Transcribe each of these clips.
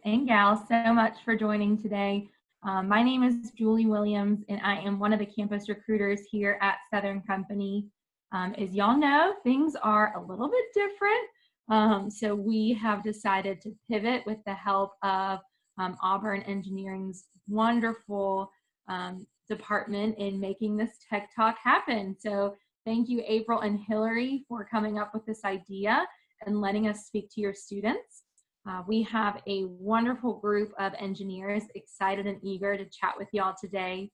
and gals so much for joining today. My name is Julie Williams, and I am one of the campus recruiters here at Southern Company. As y'all know, things are a little bit different, so we have decided to pivot with the help of Auburn Engineering's wonderful department in making this Tech Talk happen. So thank you, April and Hillary, for coming up with this idea and letting us speak to your students. We have a wonderful group of engineers excited and eager to chat with y'all today.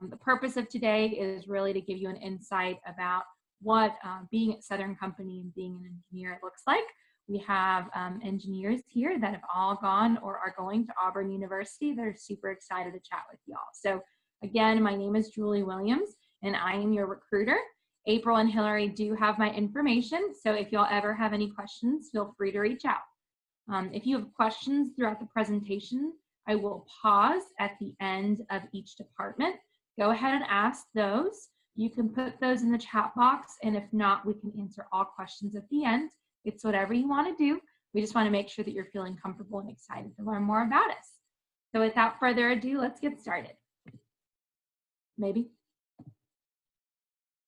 The purpose of today is really to give you an insight about what being at Southern Company and being an engineer looks like. We have engineers here that have all gone or are going to Auburn University that are super excited to chat with y'all. So again, my name is Julie Williams and I am your recruiter. April and Hillary do have my information, so if y'all ever have any questions, feel free to reach out. If you have questions throughout the presentation, I will pause at the end of each department. Go ahead and ask those. You can put those in the chat box, and if not, we can answer all questions at the end. It's whatever you want to do. We just want to make sure that you're feeling comfortable and excited to learn more about us. So without further ado, let's get started. Maybe.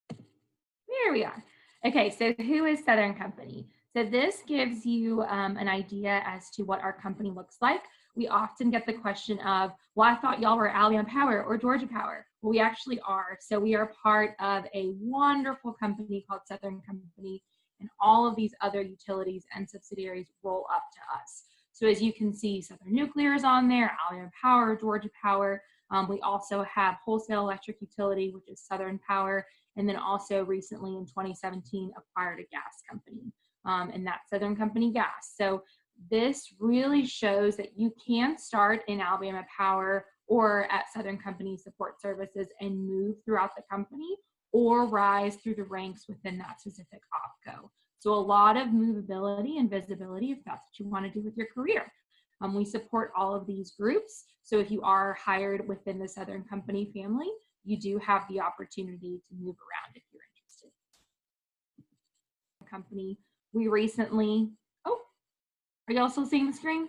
There we are. Okay, so who is Southern Company? So this gives you an idea as to what our company looks like. We often get the question of, well, I thought y'all were Alumni Power or Georgia Power. Well, we actually are. So we are part of a wonderful company called Southern Company, and all of these other utilities and subsidiaries roll up to us. So as you can see, Southern Nuclear is on there, Alumni Power, Georgia Power. We also have Wholesale Electric Utility, which is Southern Power, and then also recently in 2017 acquired a gas company. And that's Southern Company Gas. So this really shows that you can start in Alabama Power or at Southern Company Support Services and move throughout the company or rise through the ranks within that specific OpCo. So a lot of movability and visibility if that's what you want to do with your career. We support all of these groups. So if you are hired within the Southern Company family, you do have the opportunity to move around if you're interested. Company. We recently, oh, are y'all still seeing the screen?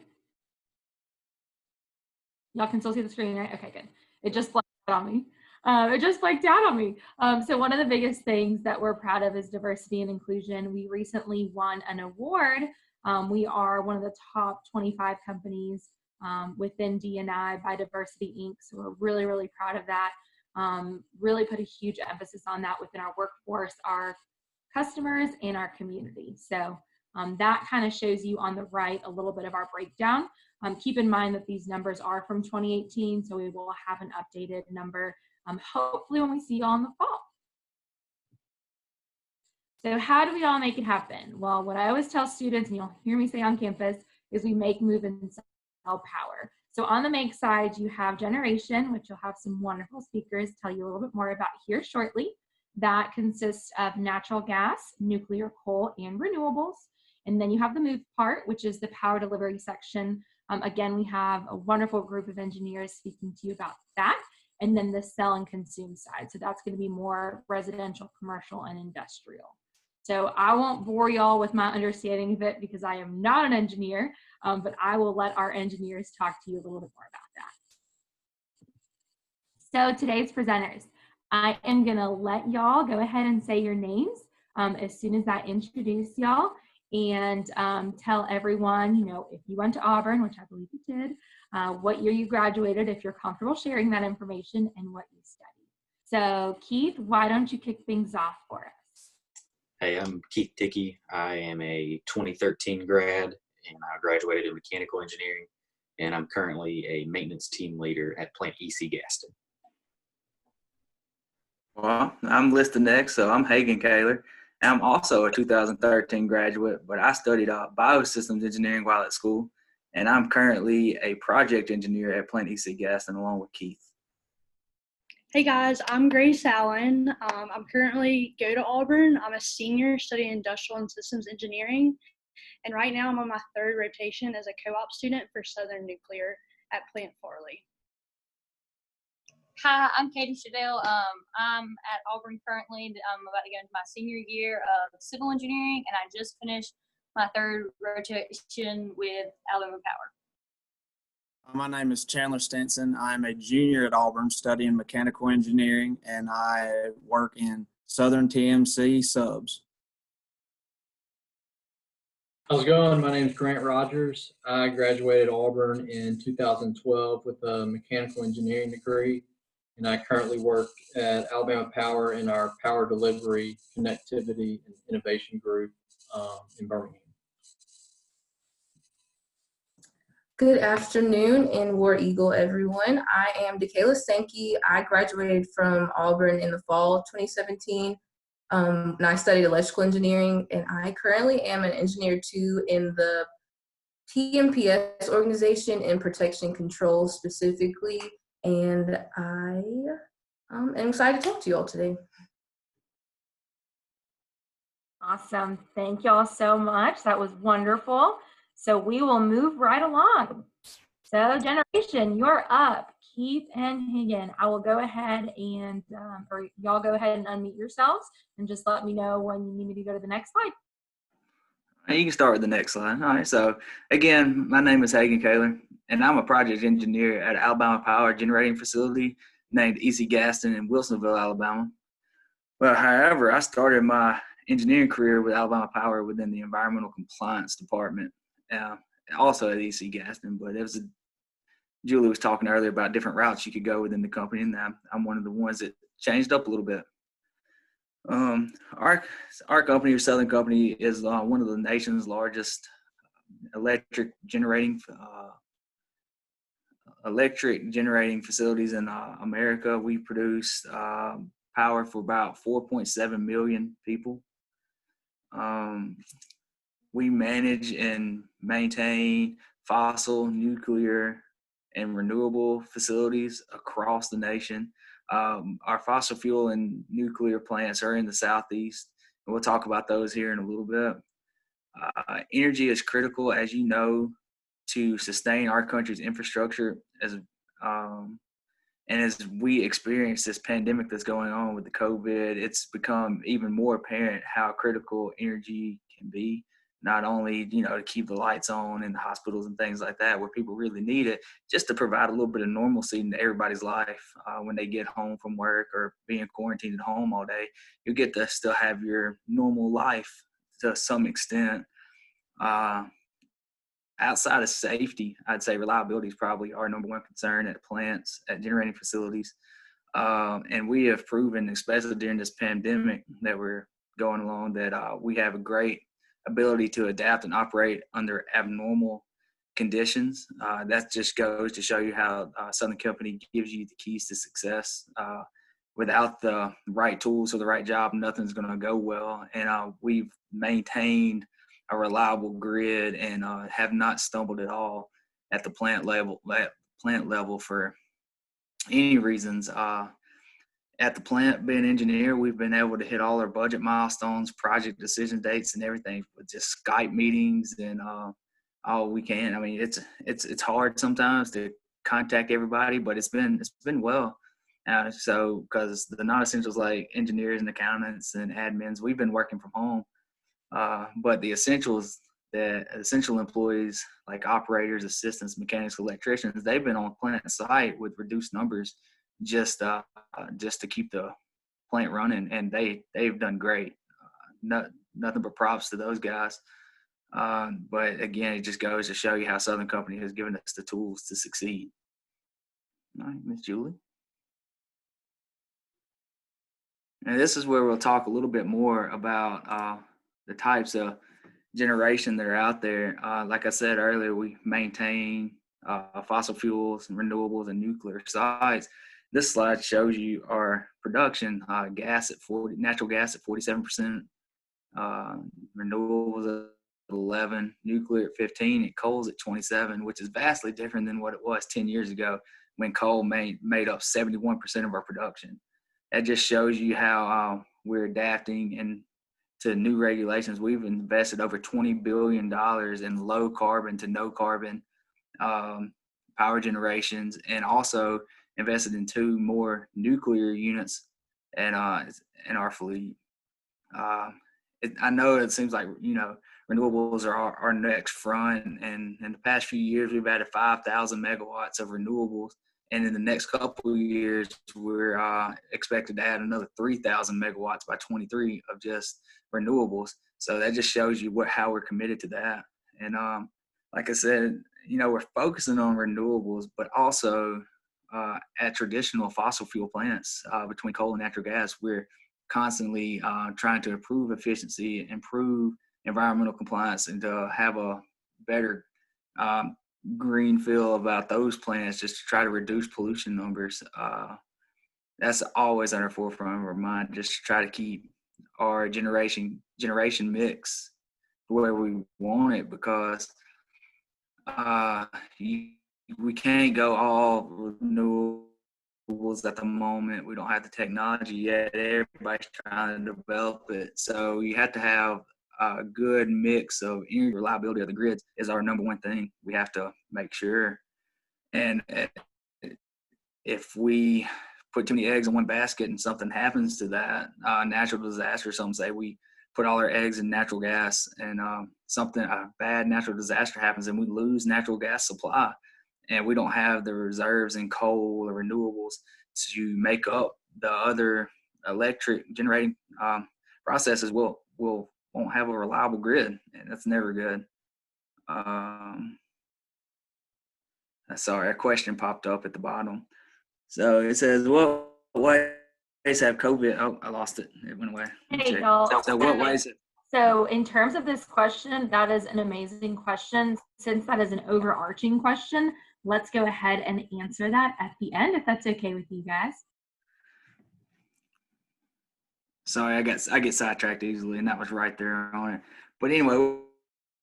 Y'all can still see the screen, right? Okay, good. It just blanked out on me. So one of the biggest things that we're proud of is diversity and inclusion. We recently won an award. We are one of the top 25 companies within D&I by Diversity Inc. So we're really, really proud of that. Really put a huge emphasis on that within our workforce, our customers, and our community. So that kind of shows you on the right a little bit of our breakdown. Keep in mind that these numbers are from 2018, so we will have an updated number hopefully when we see you all in the fall. So how do we all make it happen? Well, what I always tell students, and you'll hear me say on campus, is we make, move, and sell power. So on the make side, you have generation, which you'll have some wonderful speakers tell you a little bit more about here shortly. That consists of natural gas, nuclear, coal, and renewables. And then you have the move part, which is the power delivery section. Again, we have a wonderful group of engineers speaking to you about that. And then the sell and consume side. So that's going to be more residential, commercial, and industrial. So I won't bore y'all with my understanding of it because I am not an engineer, but I will let our engineers talk to you a little bit more about that. So today's presenters. I am gonna let y'all go ahead and say your names as soon as I introduce y'all and tell everyone, you know, if you went to Auburn, which I believe you did, what year you graduated, if you're comfortable sharing that information, and what you studied. So Keith, why don't you kick things off for us? Hey, I'm Keith Dickey. I am a 2013 grad and I graduated in mechanical engineering, and I'm currently a maintenance team leader at Plant EC Gaston. Well, I'm listed next, so I'm Hagen Kaler. I'm also a 2013 graduate, but I studied biosystems engineering while at school, and I'm currently a project engineer at Plant EC Gaston along with Keith. Hey guys, I'm Grace Allen. I'm currently go to Auburn. I'm a senior studying industrial and systems engineering, and right now I'm on my third rotation as a co-op student for Southern Nuclear at Plant Farley. Hi, I'm Katie Shadell. I'm at Auburn currently. I'm about to go into my senior year of civil engineering, and I just finished my third rotation with Alabama Power. My name is Chandler Stinson. I'm a junior at Auburn studying mechanical engineering, and I work in Southern TMC subs. How's it going? My name is Grant Rogers. I graduated Auburn in 2012 with a mechanical engineering degree, and I currently work at Alabama Power in our power delivery, connectivity, and innovation group in Birmingham. Good afternoon in War Eagle, everyone. I am DeKayla Sankey. I graduated from Auburn in the fall of 2017, and I studied electrical engineering, and I currently am an engineer too in the TMPS organization in protection control specifically, and I am excited to talk to you all today. Awesome. Thank y'all so much. That was wonderful. So we will move right along. So generation, you're up. Keith and Higgin. I will go ahead and, or y'all go ahead and unmute yourselves and just let me know when you need me to go to the next slide. You can start with the next slide. All right. So again, my name is Hagen Kaler, and I'm a project engineer at Alabama Power generating facility named EC Gaston in Wilsonville, Alabama. Well, however, I started my engineering career with Alabama Power within the environmental compliance department, also at EC Gaston. But it was Julie was talking earlier about different routes you could go within the company, and I'm one of the ones that changed up a little bit. Our company, or Southern Company, is one of the nation's largest electric generating facilities in America. We produce power for about 4.7 million people. We manage and maintain fossil, nuclear, and renewable facilities across the nation. Our fossil fuel and nuclear plants are in the Southeast, and we'll talk about those here in a little bit. Energy is critical, as you know, to sustain our country's infrastructure and as we experience this pandemic that's going on with the COVID, it's become even more apparent how critical energy can be. Not only, to keep the lights on in the hospitals and things like that where people really need it, just to provide a little bit of normalcy into everybody's life when they get home from work or being quarantined at home all day. You get to still have your normal life to some extent. Outside of safety, I'd say reliability is probably our number one concern at plants, at generating facilities. And we have proven, especially during this pandemic that we're going along, that we have a great ability to adapt and operate under abnormal conditions. That just goes to show you how Southern Company gives you the keys to success. Without the right tools or the right job, nothing's going to go well. And we've maintained a reliable grid and have not stumbled at all at the plant level for any reasons. At the plant, being an engineer, we've been able to hit all our budget milestones, project decision dates, and everything with just Skype meetings and all we can. I mean, it's hard sometimes to contact everybody, but it's been well. So because the non-essentials like engineers and accountants and admins, we've been working from home. But the essential employees like operators, assistants, mechanics, electricians, they've been on plant site with reduced numbers just to keep the plant running, and they've done great. Nothing but props to those guys. But again, it just goes to show you how Southern Company has given us the tools to succeed. All right, Miss Julie. And this is where we'll talk a little bit more about the types of generation that are out there. Like I said earlier, we maintain fossil fuels and renewables and nuclear sites. This slide shows you our production: natural gas at 47%, renewables at 11%, nuclear at 15%, and coal's at 27%, which is vastly different than what it was 10 years ago when coal made up 71% of our production. That just shows you how we're adapting and to new regulations. We've invested over $20 billion in low carbon to no carbon power generations, and also invested in 2 more nuclear units in our fleet. I know it seems like, renewables are our next front. And in the past few years, we've added 5,000 megawatts of renewables. And in the next couple of years, we're expected to add another 3,000 megawatts by 23 of just renewables. So that just shows you how we're committed to that. And like I said, we're focusing on renewables, but also at traditional fossil fuel plants between coal and natural gas, we're constantly trying to improve efficiency, improve environmental compliance, and to have a better green feel about those plants, just to try to reduce pollution numbers. That's always on our forefront of our mind, just to try to keep our generation mix where we want it, because we can't go all renewables at the moment. We don't have the technology yet. Everybody's trying to develop it. So you have to have a good mix of energy. Reliability of the grids is our number one thing we have to make sure. And if we put too many eggs in one basket and something happens to that, natural disaster, some say, we put all our eggs in natural gas, and a bad natural disaster happens and we lose natural gas supply, and we don't have the reserves in coal or renewables to make up the other electric generating processes, we'll won't have a reliable grid, and that's never good. Sorry, a question popped up at the bottom. So it says, what ways have COVID? Oh, I lost it. It went away. Hey, y'all. So what ways? So in terms of this question, that is an amazing question. Since that is an overarching question, let's go ahead and answer that at the end, if that's okay with you guys. Sorry, I get sidetracked easily, and that was right there on it. But anyway,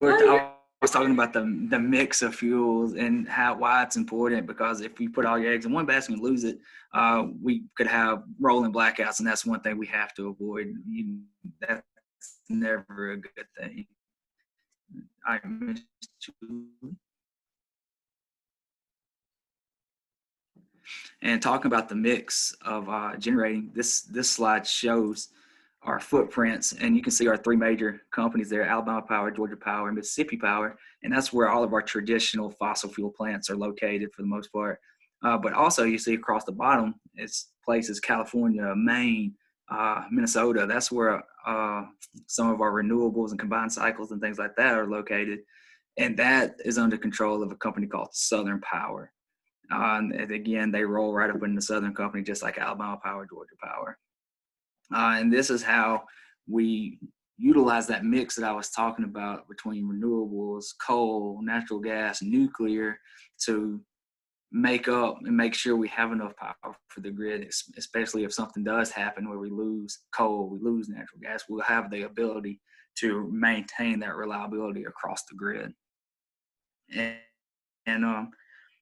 I was talking about the mix of fuels and why it's important, because if you put all your eggs in one basket and lose it, we could have rolling blackouts, and that's one thing we have to avoid. That's never a good thing. I missed you. And talking about the mix of generating, this slide shows our footprints, and you can see our three major companies there: Alabama Power, Georgia Power, and Mississippi Power. And that's where all of our traditional fossil fuel plants are located for the most part. But also you see across the bottom, it's places California, Maine, Minnesota. That's where some of our renewables and combined cycles and things like that are located. And that is under control of a company called Southern Power. And again, they roll right up in the Southern Company, just like Alabama Power, Georgia Power. And this is how we utilize that mix that I was talking about between renewables, coal, natural gas, nuclear, to make up and make sure we have enough power for the grid, especially if something does happen where we lose coal, we lose natural gas. We'll have the ability to maintain that reliability across the grid. And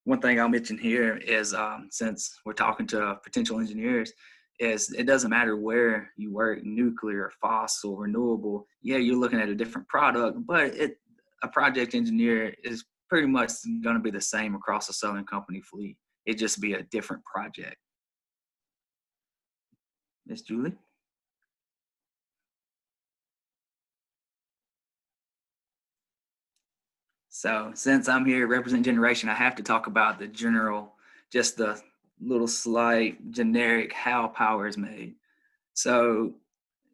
one thing I'll mention here is, since we're talking to potential engineers, is it doesn't matter where you work, nuclear, fossil, renewable. Yeah, you're looking at a different product, but a project engineer is pretty much going to be the same across the Southern Company fleet. It just be a different project. Miss Julie? So since I'm here representing generation, I have to talk about the general, just the little slight generic how power is made. So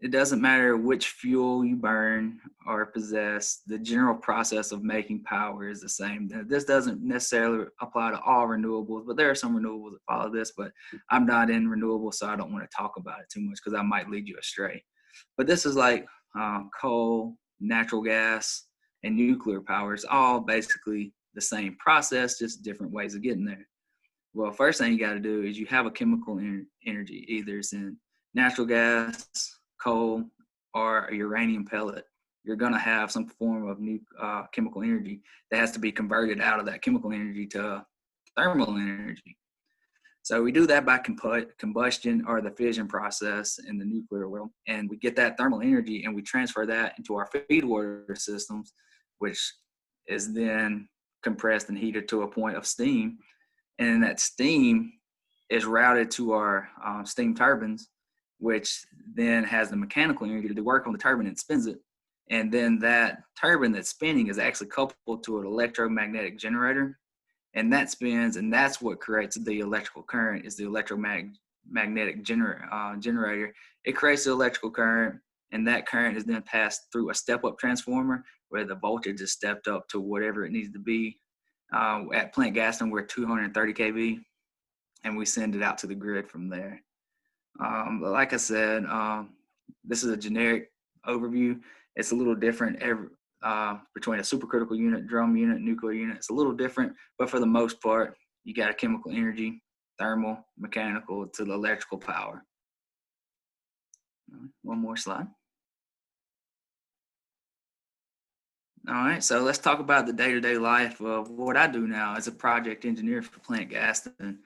it doesn't matter which fuel you burn or possess, the general process of making power is the same. This doesn't necessarily apply to all renewables, but there are some renewables that follow this, but I'm not in renewables, so I don't want to talk about it too much because I might lead you astray. But this is like coal, natural gas, and nuclear power. It's all basically the same process, just different ways of getting there. Well, first thing you got to do is you have a chemical energy. Either it's in natural gas, coal, or a uranium pellet. You're going to have some form of new chemical energy that has to be converted out of that chemical energy to thermal energy. So we do that by combustion or the fission process in the nuclear world. And we get that thermal energy and we transfer that into our feed water systems, which is then compressed and heated to a point of steam. And that steam is routed to our steam turbines, which then has the mechanical energy to do work on the turbine and spins it. And then that turbine that's spinning is actually coupled to an electromagnetic generator, and that spins, and that's what creates the electrical current. Is the electromagnetic generator. It creates the electrical current, and that current is then passed through a step-up transformer where the voltage is stepped up to whatever it needs to be. At Plant Gaston, we're 230 kV, and we send it out to the grid from there. But like I said, this is a generic overview. It's a little different between a supercritical unit, drum unit, nuclear unit. It's a little different, but for the most part, you got a chemical energy, thermal, mechanical to the electrical power. One more slide. All right, so let's talk about the day-to-day life of what I do now as a project engineer for Plant Gaston.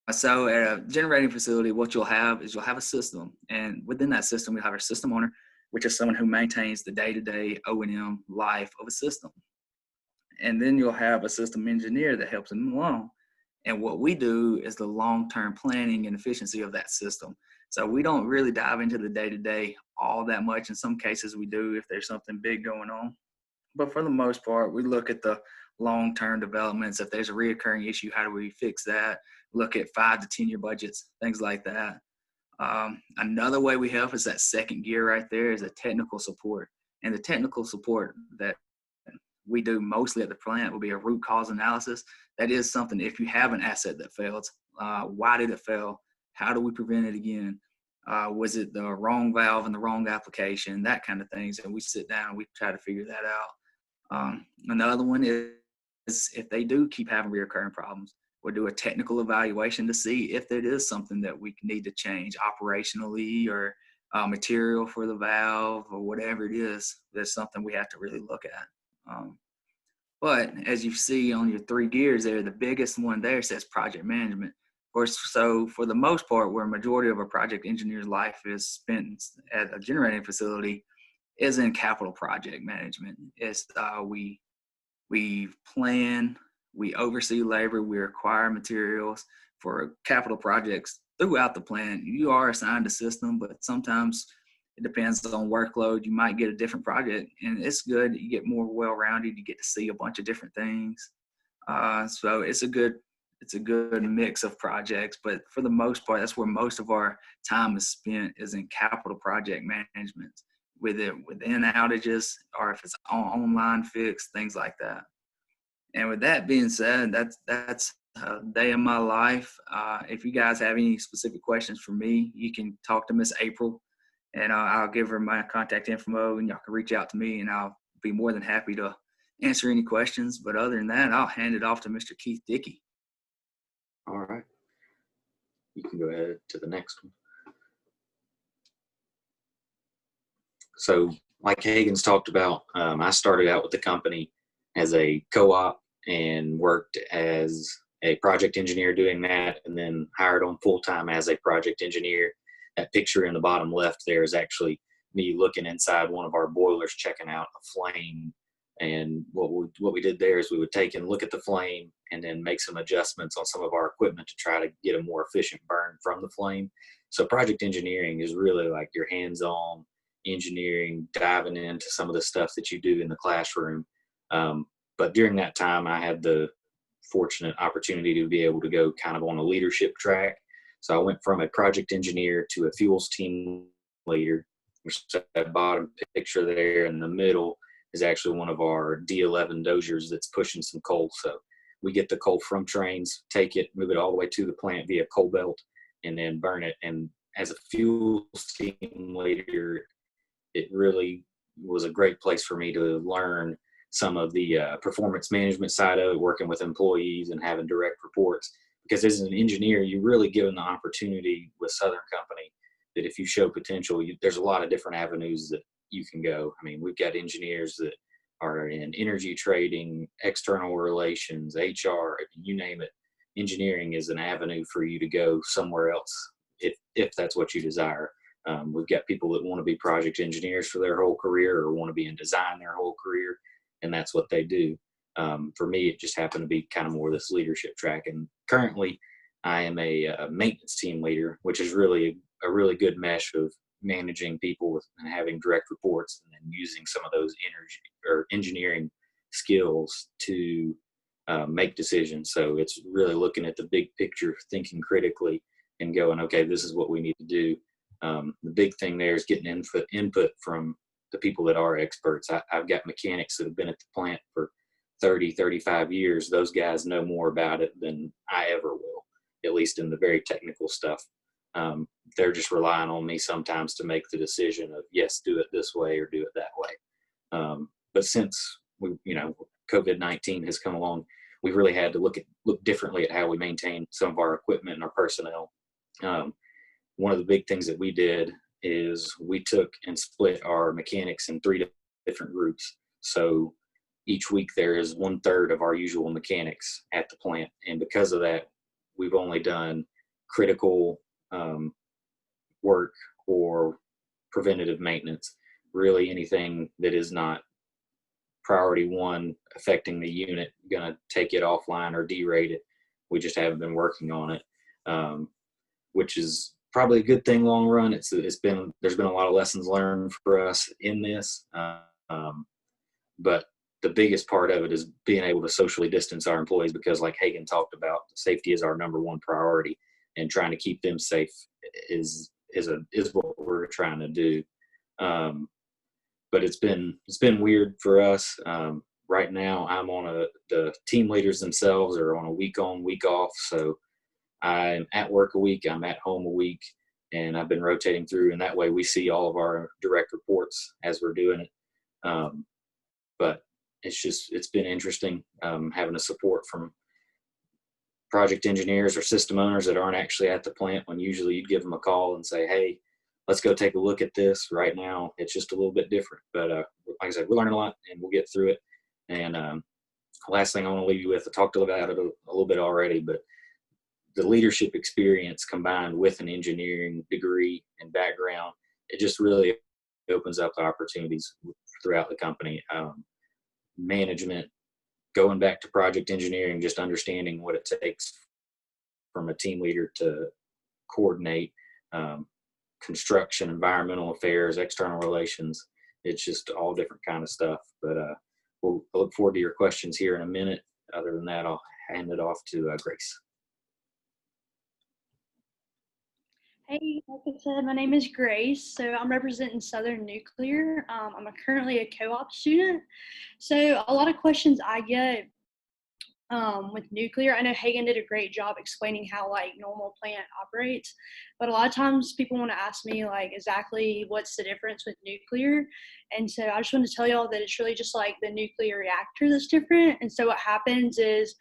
So at a generating facility, what you'll have is you'll have a system, and within that system, we have our system owner, which is someone who maintains the day-to-day O&M life of a system. And then you'll have a system engineer that helps them along. And what we do is the long-term planning and efficiency of that system. So we don't really dive into the day-to-day all that much. In some cases we do if there's something big going on. But for the most part, we look at the long-term developments. If there's a reoccurring issue, how do we fix that? Look at 5 to 10-year budgets, things like that. Another way we help is that second gear right there is a technical support. And the technical support that we do mostly at the plant will be a root cause analysis. That is something, if you have an asset that fails, why did it fail? How do we prevent it again? Was it the wrong valve in the wrong application? That kind of things. And we sit down and we try to figure that out. Another one is if they do keep having recurring problems, we'll do a technical evaluation to see if it is something that we need to change operationally or material for the valve or whatever it is. That's something we have to really look at. But as you see on your 3 gears there, the biggest one there says project management. So for the most part, where a majority of a project engineer's life is spent at a generating facility is in capital project management. It's we plan, we oversee labor, we acquire materials for capital projects throughout the plant. You are assigned a system, but sometimes it depends on workload. You might get a different project, and it's good. You get more well-rounded. You get to see a bunch of different things. So it's a good mix of projects, but for the most part, that's where most of our time is spent, is in capital project management, within outages, or if it's online fix, things like that. And with that being said, that's a day of my life. If you guys have any specific questions for me, you can talk to Miss April, and I'll give her my contact info, and y'all can reach out to me, and I'll be more than happy to answer any questions. But other than that, I'll hand it off to Mr. Keith Dickey. All right. You can go ahead to the next one. So like Hagen's talked about, I started out with the company as a co-op and worked as a project engineer doing that, and then hired on full-time as a project engineer. That picture in the bottom left there is actually me looking inside one of our boilers, checking out a flame. And what we did there is we would take and look at the flame and then make some adjustments on some of our equipment to try to get a more efficient burn from the flame. So project engineering is really like your hands-on engineering, diving into some of the stuff that you do in the classroom. But during that time, I had the fortunate opportunity to be able to go kind of on a leadership track. So I went from a project engineer to a fuels team leader, which is that bottom picture there in the middle is actually one of our D11 dozers that's pushing some coal. So we get the coal from trains, take it, move it all the way to the plant via coal belt, and then burn it. And as a fuel team leader, it really was a great place for me to learn some of the performance management side of it, working with employees and having direct reports. Because as an engineer, you're really given the opportunity with Southern Company that if you show potential, there's a lot of different avenues that you can go. I mean, we've got engineers that are in energy trading, external relations, HR, you name it. Engineering is an avenue for you to go somewhere else if that's what you desire. We've got people that want to be project engineers for their whole career or want to be in design their whole career, and that's what they do. For me, it just happened to be kind of more this leadership track. And currently, I am a maintenance team leader, which is really a really good mesh of managing people and having direct reports, and then using some of those energy or engineering skills to make decisions. So it's really looking at the big picture, thinking critically, and going, okay, this is what we need to do. The big thing there is getting input from the people that are experts. I've got mechanics that have been at the plant for 30, 35 years. Those guys know more about it than I ever will, at least in the very technical stuff. They're just relying on me sometimes to make the decision of, yes, do it this way or do it that way. But since COVID-19 has come along, we've really had to look differently at how we maintain some of our equipment and our personnel. One of the big things that we did is we took and split our mechanics in 3 different groups. So each week there is 1/3 of our usual mechanics at the plant. And because of that, we've only done critical work or preventative maintenance. Really anything that is not priority 1 affecting the unit, gonna take it offline or derate it. We just haven't been working on it, which is probably a good thing long run. There's been a lot of lessons learned for us in this, but the biggest part of it is being able to socially distance our employees, because like Hagen talked about, safety is our #1 priority, and trying to keep them safe is what we're trying to do. But it's been weird for us. Right now I'm on the team leaders themselves are on a week on, week off. So I'm at work a week, I'm at home a week, and I've been rotating through, and that way we see all of our direct reports as we're doing it. But it's been interesting having the support from project engineers or system owners that aren't actually at the plant, when usually you'd give them a call and say, hey, let's go take a look at this. Right now it's just a little bit different, but like I said, we're learning a lot and we'll get through it. And last thing I want to leave you with, I talked about it a little bit already, but the leadership experience combined with an engineering degree and background, it just really opens up the opportunities throughout the company. Management, going back to project engineering, just understanding what it takes from a team leader to coordinate construction, environmental affairs, external relations. It's just all different kind of stuff. But I look forward to your questions here in a minute. Other than that, I'll hand it off to Grace. Hey, like I said, my name is Grace. So I'm representing Southern Nuclear. I'm currently a co-op student. So a lot of questions I get with nuclear, I know Hagen did a great job explaining how like normal plant operates, but a lot of times people want to ask me like exactly what's the difference with nuclear. And so I just want to tell y'all that it's really just like the nuclear reactor that's different. And so what happens is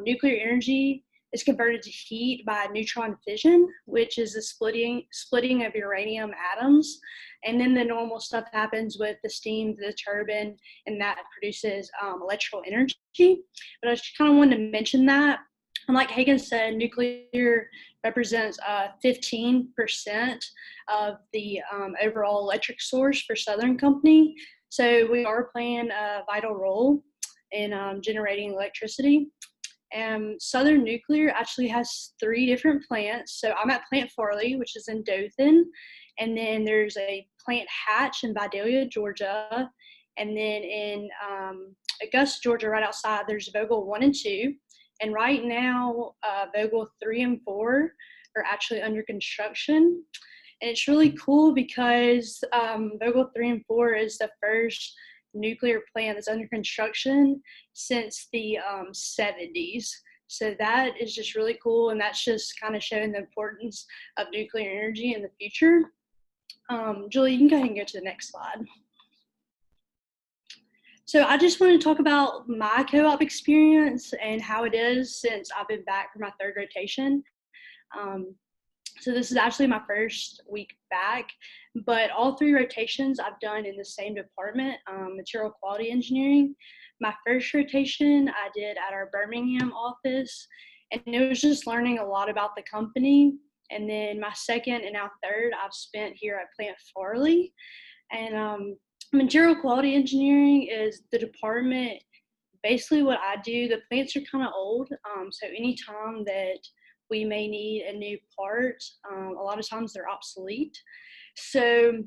nuclear energy is converted to heat by neutron fission, which is the splitting of uranium atoms. And then the normal stuff happens with the steam, the turbine, and that produces electrical energy. But I just kind of wanted to mention that. And like Hagen said, nuclear represents 15% of the overall electric source for Southern Company. So we are playing a vital role in generating electricity. Southern Nuclear actually has 3 different plants. So I'm at Plant Farley, which is in Dothan. And then there's a Plant Hatch in Vidalia, Georgia. And then in Augusta, Georgia, right outside, there's Vogtle 1 and 2. And right now, Vogtle 3 and 4 are actually under construction. And it's really cool because Vogtle 3 and 4 is the first nuclear plant that's under construction since the 70s. So that is just really cool, and that's just kind of showing the importance of nuclear energy in the future. Julie, you can go ahead and go to the next slide. So I just want to talk about my co-op experience and how it is since I've been back for my 3rd rotation. So this is actually my first week back, but all 3 rotations I've done in the same department, material quality engineering. My first rotation I did at our Birmingham office, and it was just learning a lot about the company. And then my 2nd and now 3rd I've spent here at Plant Farley. And material quality engineering is the department. Basically what I do, the plants are kind of old, so anytime that we may need a new part. A lot of times they're obsolete. So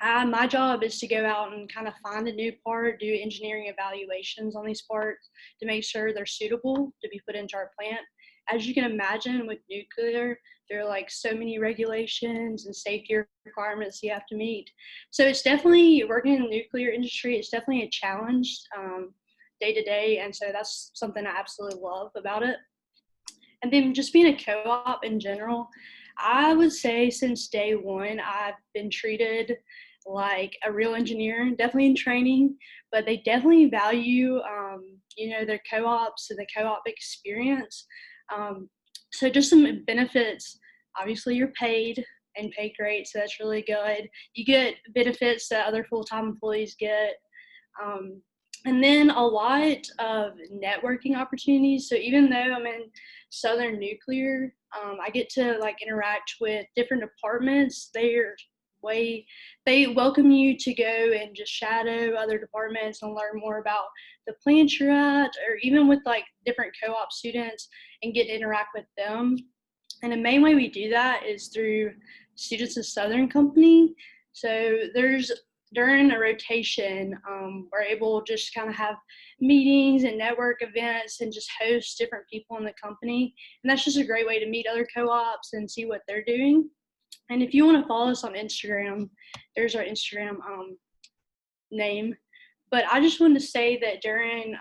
my job is to go out and kind of find a new part, do engineering evaluations on these parts to make sure they're suitable to be put into our plant. As you can imagine, with nuclear, there are like so many regulations and safety requirements you have to meet. So it's definitely, working in the nuclear industry, it's definitely a challenge day to day. And so that's something I absolutely love about it. And then just being a co-op in general, I would say since day one, I've been treated like a real engineer, definitely in training, but they definitely value, their co-ops and the co-op experience. So just some benefits, obviously you're paid and paid great, so that's really good. You get benefits that other full-time employees get. And then a lot of networking opportunities. So even though I'm in Southern Nuclear, I get to like interact with different departments. They welcome you to go and just shadow other departments and learn more about the plant you're at, or even with like different co-op students and get to interact with them. And the main way we do that is through Students of Southern Company. So during a rotation, we're able to just kind of have meetings and network events and just host different people in the company. And that's just a great way to meet other co-ops and see what they're doing. And if you want to follow us on Instagram, there's our Instagram name. But I just wanted to say that during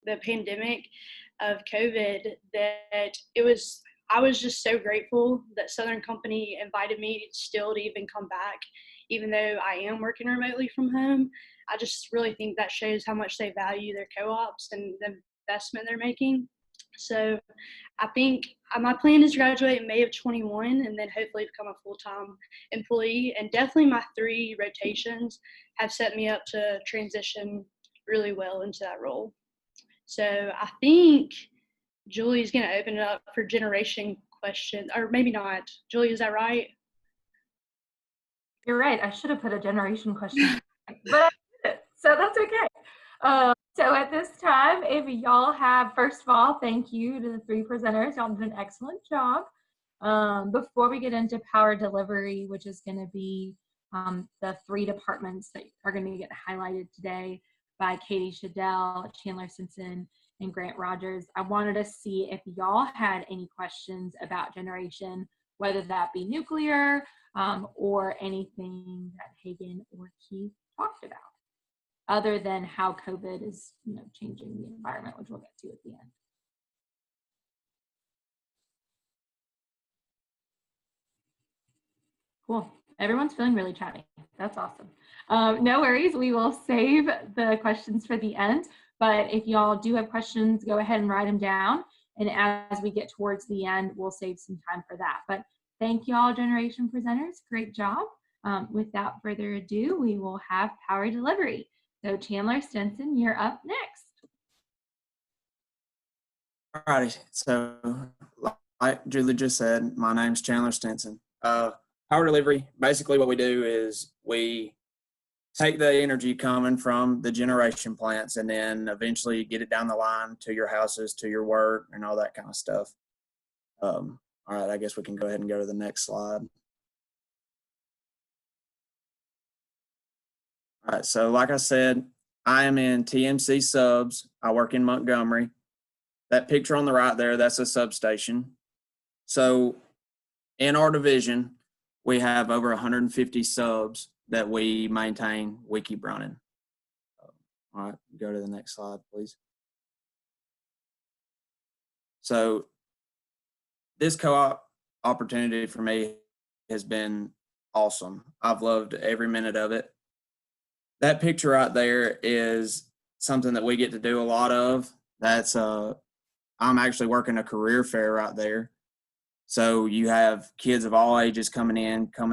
the pandemic of COVID, that I was just so grateful that Southern Company invited me still to even come back, even though I am working remotely from home. I just really think that shows how much they value their co-ops and the investment they're making. So I think my plan is to graduate in May of 21 and then hopefully become a full-time employee. And definitely my 3 rotations have set me up to transition really well into that role. So I think Julie's going to open it up for generation questions, or maybe not. Julie, is that right? You're right. I should have put a generation question, but I didn't, so that's okay. So at this time, if y'all have, first of all, thank you to the 3 presenters. Y'all did an excellent job. Before we get into power delivery, which is going to be the 3 departments that are going to get highlighted today by Katie Shadell, Chandler Simpson, and Grant Rogers, I wanted to see if y'all had any questions about generation, whether that be nuclear or anything that Hagen or Keith talked about, other than how COVID is, changing the environment, which we'll get to at the end. Cool. Everyone's feeling really chatty. That's awesome. No worries. We will save the questions for the end. But if y'all do have questions, go ahead and write them down. And as we get towards the end, we'll save some time for that. But thank y'all, generation presenters. Great job. Without further ado, we will have power delivery. So Chandler Stinson, you're up next. All righty. So like Julie just said, my name's Chandler Stinson. Power delivery, basically what we do is we take the energy coming from the generation plants and then eventually get it down the line to your houses, to your work, and all that kind of stuff. All right, I guess we can go ahead and go to the next slide. All right, so like I said, I am in TMC subs. I work in Montgomery. That picture on the right there, that's a substation. So in our division, we have over 150 subs that we maintain, we keep running. All right, go to the next slide, please. So this co-op opportunity for me has been awesome. I've loved every minute of it. That picture right there is something that we get to do a lot of. That's I'm actually working a career fair right there. So you have kids of all ages coming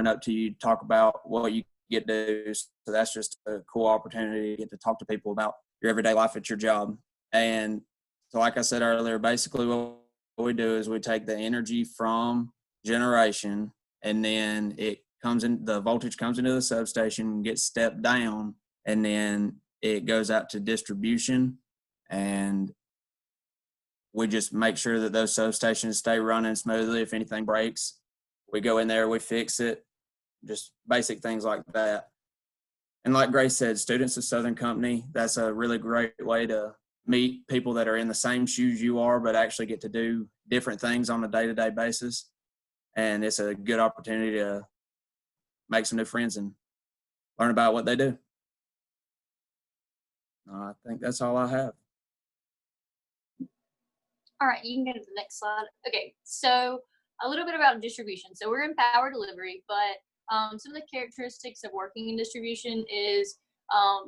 up to you to talk about what you get to do. So that's just a cool opportunity to get to talk to people about your everyday life at your job. And so like I said earlier, basically what we do is we take the energy from generation and then the voltage comes into the substation, gets stepped down, and then it goes out to distribution. And we just make sure that those substations stay running smoothly. If anything breaks, we go in there, we fix it, just basic things like that. And like Grace said, students of Southern Company, that's a really great way to meet people that are in the same shoes you are, but actually get to do different things on a day-to-day basis. And it's a good opportunity to make some new friends and learn about what they do. I think that's all I have. All right, you can go to the next slide. Okay, so a little bit about distribution. So we're in power delivery, but some of the characteristics of working in distribution is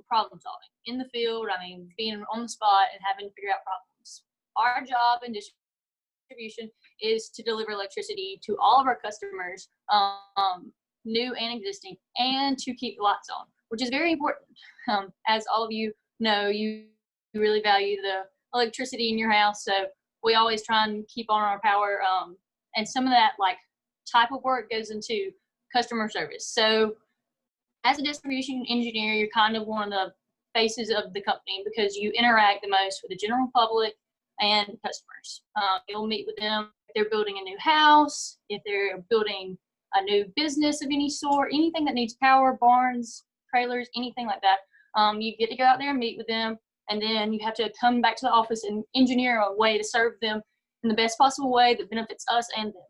problem solving in the field. I mean, being on the spot and having to figure out problems. Our job in distribution is to deliver electricity to all of our customers, new and existing, and to keep the lights on, which is very important. As all of you know, you really value the electricity in your house, so we always try and keep on our power. And some of that like type of work goes into customer service. So as a distribution engineer, you're kind of one of the faces of the company because you interact the most with the general public and customers. You'll meet with them if they're building a new house, if they're building a new business of any sort, anything that needs power, barns, trailers, anything like that. You get to go out there and meet with them, and then you have to come back to the office and engineer a way to serve them in the best possible way that benefits us and them.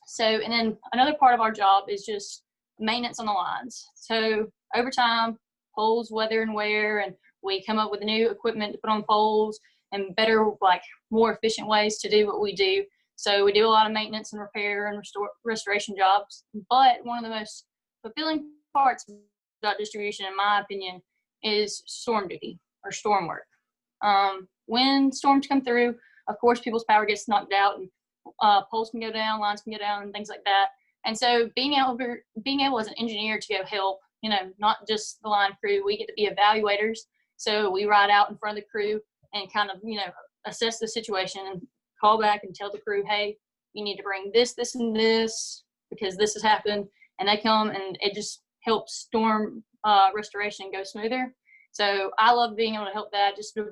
So, and then another part of our job is just maintenance on the lines. So over time, poles, weather and wear, and we come up with new equipment to put on poles and better, like more efficient ways to do what we do. So we do a lot of maintenance and repair and restoration jobs. But one of the most fulfilling parts about distribution, in my opinion, is storm duty or storm work. When storms come through, of course, people's power gets knocked out and poles can go down, lines can go down, and things like that. And so being able as an engineer to go help, you know, not just the line crew, we get to be evaluators. So we ride out in front of the crew and kind of, you know, assess the situation and call back and tell the crew, hey, you need to bring this, this, and this because this has happened. And they come and it just helps storm restoration go smoother. So I love being able to help that, just to,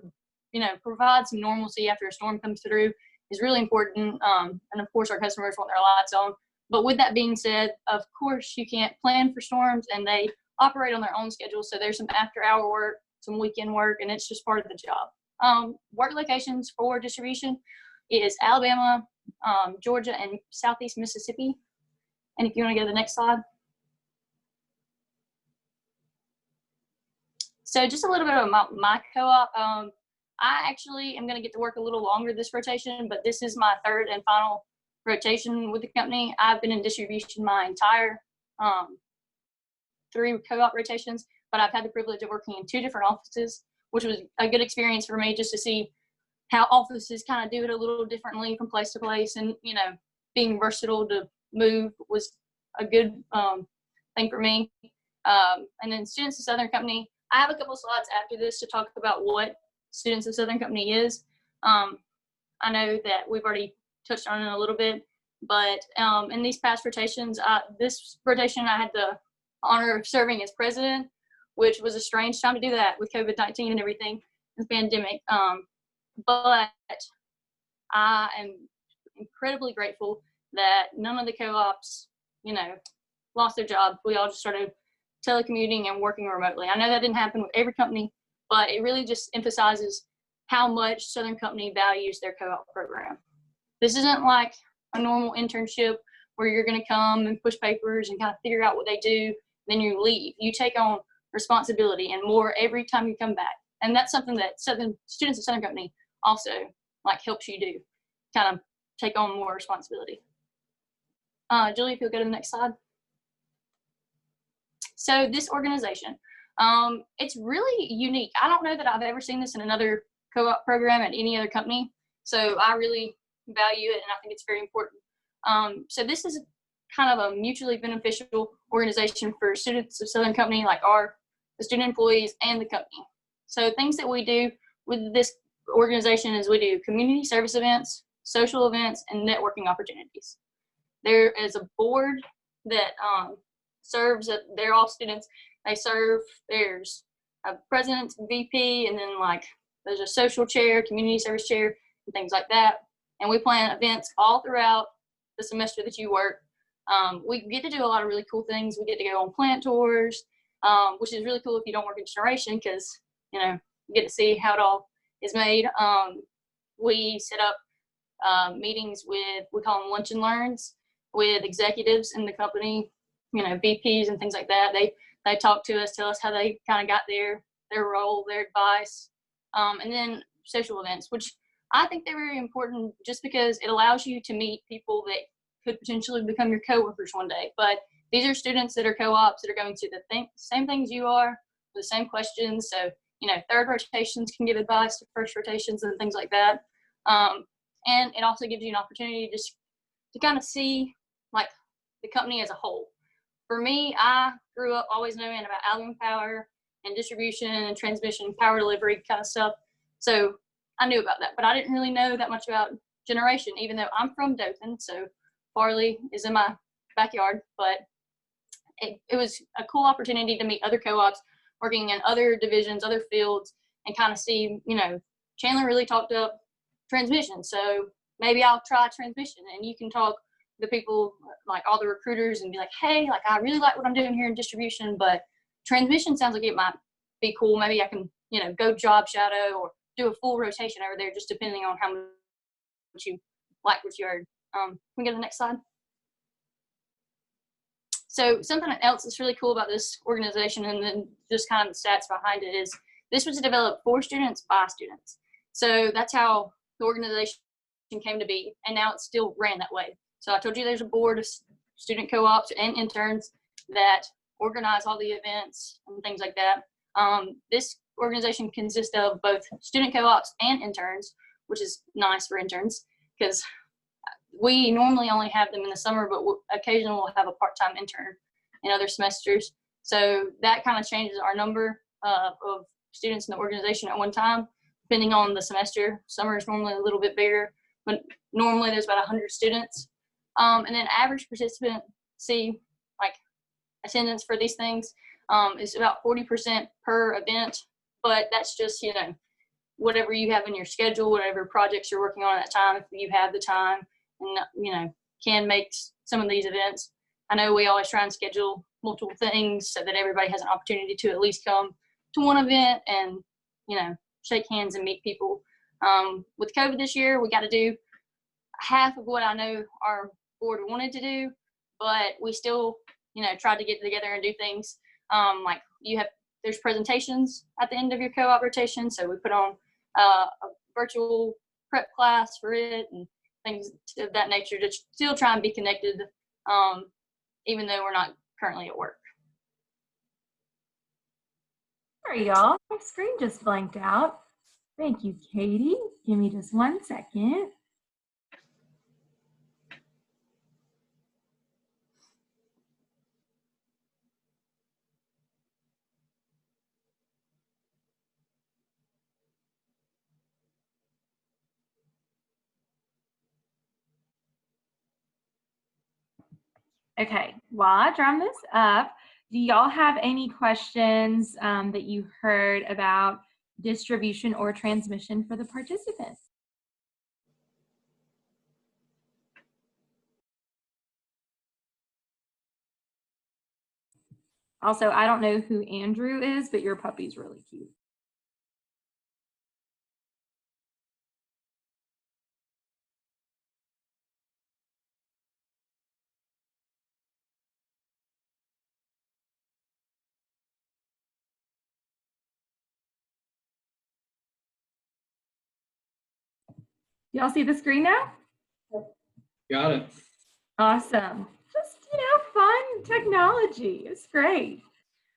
you know, provide some normalcy after a storm comes through is really important. And of course, our customers want their lights on. But with that being said, of course, you can't plan for storms and they operate on their own schedule. So there's some after hour work, some weekend work, and it's just part of the job. Work locations for distribution is Alabama, Georgia, and Southeast Mississippi. And if you want to go to the next slide. So just a little bit about my co-op. I actually am going to get to work a little longer this rotation, but this is my third and final rotation with the company. I've been in distribution my entire 3 co-op rotations, but I've had the privilege of working in 2 different offices, which was a good experience for me just to see how offices kind of do it a little differently from place to place. And, you know, being versatile to move was a good thing for me. And then Students of Southern Company, I have a couple of slides after this to talk about what Students of Southern Company is. I know that we've already touched on it a little bit, but in these past rotations, this rotation I had the honor of serving as president, which was a strange time to do that with COVID-19 and everything, the pandemic. But I am incredibly grateful that none of the co-ops, you know, lost their jobs. We all just started telecommuting and working remotely. I know that didn't happen with every company, but it really just emphasizes how much Southern Company values their co-op program. This isn't like a normal internship where you're going to come and push papers and kind of figure out what they do, then you leave. You take on responsibility and more every time you come back. And that's something that Students of Southern Company also like helps you do, kind of take on more responsibility. Julie, if you'll go to the next slide. So this organization, it's really unique. I don't know that I've ever seen this in another co-op program at any other company. So I really value it and I think it's very important. So this is kind of a mutually beneficial organization for Students of Southern Company, like the student employees and the company. So things that we do with this organization is we do community service events, social events, and networking opportunities. There is a board that serves, they're all students. They serve, there's a president, VP, and then like there's a social chair, community service chair, and things like that. And we plan events all throughout the semester that you work. We get to do a lot of really cool things. We get to go on plant tours, which is really cool if you don't work in generation, because you get to see how it all is made. We set up meetings with, we call them lunch and learns, with executives in the company, VPs and things like that. They talk to us, tell us how they kind of got their role, their advice, and then social events, which I think they're very important just because it allows you to meet people that could potentially become your coworkers one day. But these are students that are co-ops that are going to the same things you are, the same questions. So, third rotations can give advice to first rotations and things like that. And it also gives you an opportunity just to kind of see like the company as a whole. For me, I grew up always knowing about alumni power and distribution and transmission, power delivery kind of stuff. So I knew about that, but I didn't really know that much about generation, even though I'm from Dothan. So Farley is in my backyard, but it was a cool opportunity to meet other co-ops working in other divisions, other fields, and kind of see, Chandler really talked up transmission. So maybe I'll try transmission, and you can talk to the people, like all the recruiters, and be like, hey, like I really like what I'm doing here in distribution, but transmission sounds like it might be cool. Maybe I can, go job shadow or do a full rotation over there, just depending on how much you like what you heard. Can we go to the next slide? So something else that's really cool about this organization, and then just kind of the stats behind it, is this was developed for students by students. So that's how the organization came to be, and now it's still ran that way. So I told you there's a board of student co-ops and interns that organize all the events and things like that. This organization consists of both student co-ops and interns, which is nice for interns because we normally only have them in the summer, but occasionally we'll have a part-time intern in other semesters. So that kind of changes our number of students in the organization at one time, depending on the semester. Summer is normally a little bit bigger, but normally there's about 100 students. And then average participant, like attendance for these things is about 40% per event, but that's just, whatever you have in your schedule, whatever projects you're working on at that time, if you have the time and, can make some of these events. I know we always try and schedule multiple things so that everybody has an opportunity to at least come to one event and, shake hands and meet people. With COVID this year, we got to do half of what I know our board wanted to do, but we still, tried to get together and do things. Like there's presentations at the end of your co-op rotation. So we put on a virtual prep class for it and things of that nature to still try and be connected, even though we're not currently at work. Sorry, y'all. My screen just blanked out. Thank you, Katie. Give me just 1 second. Okay, while I drum this up, do y'all have any questions that you heard about distribution or transmission for the participants? Also, I don't know who Andrew is, but your puppy's really cute. Y'all see the screen now? Got it. Awesome. Just, fun technology. It's great.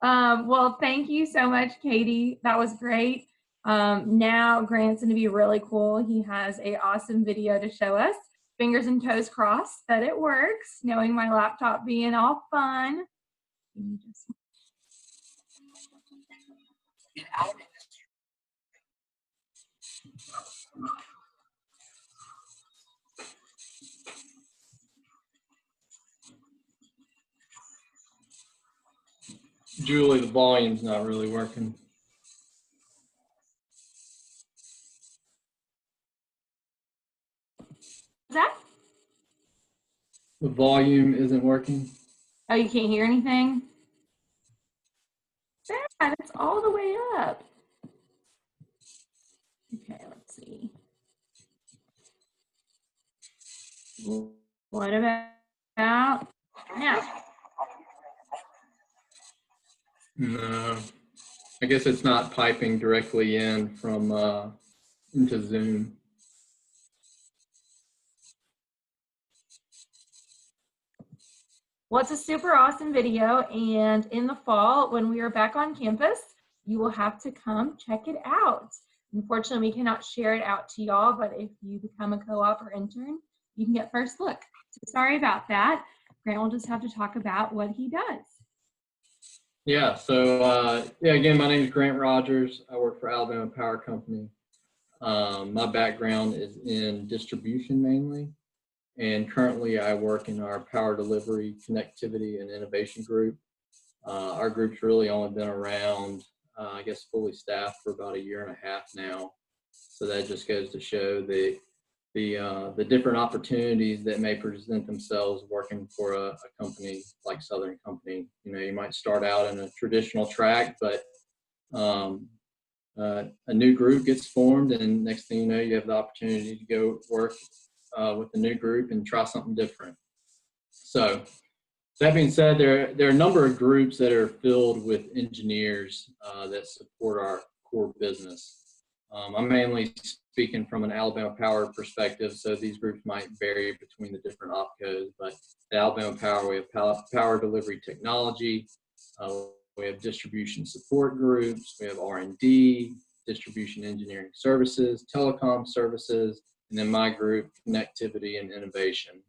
Well, thank you so much, Katie. That was great. Now Grant's going to be really cool. He has an awesome video to show us. Fingers and toes crossed that it works, knowing my laptop being all fun. Get out. Julie, the volume's not really working. that? The volume isn't working. Oh, you can't hear anything? Dad, it's all the way up. Okay, let's see. What about now? No, I guess it's not piping directly in from into Zoom. Well, it's a super awesome video, and in the fall, when we are back on campus, you will have to come check it out. Unfortunately, we cannot share it out to y'all, but if you become a co-op or intern, you can get first look. So sorry about that. Grant will just have to talk about what he does. Yeah, so again, my name is Grant Rogers. I work for Alabama Power Company. My background is in distribution mainly, and currently I work in our power delivery, connectivity, and innovation group. Our group's really only been around, I guess, fully staffed for about 1.5 years now. So that just goes to show the different opportunities that may present themselves working for a company like Southern Company. You know, you might start out in a traditional track, but a new group gets formed, and next thing you know, you have the opportunity to go work with the new group and try something different. So that being said, there are a number of groups that are filled with engineers that support our core business. I'm mainly speaking from an Alabama Power perspective, so these groups might vary between the different opcos, but at Alabama Power, we have power delivery technology, we have distribution support groups, we have R&D, distribution engineering services, telecom services, and then my group, connectivity and innovation.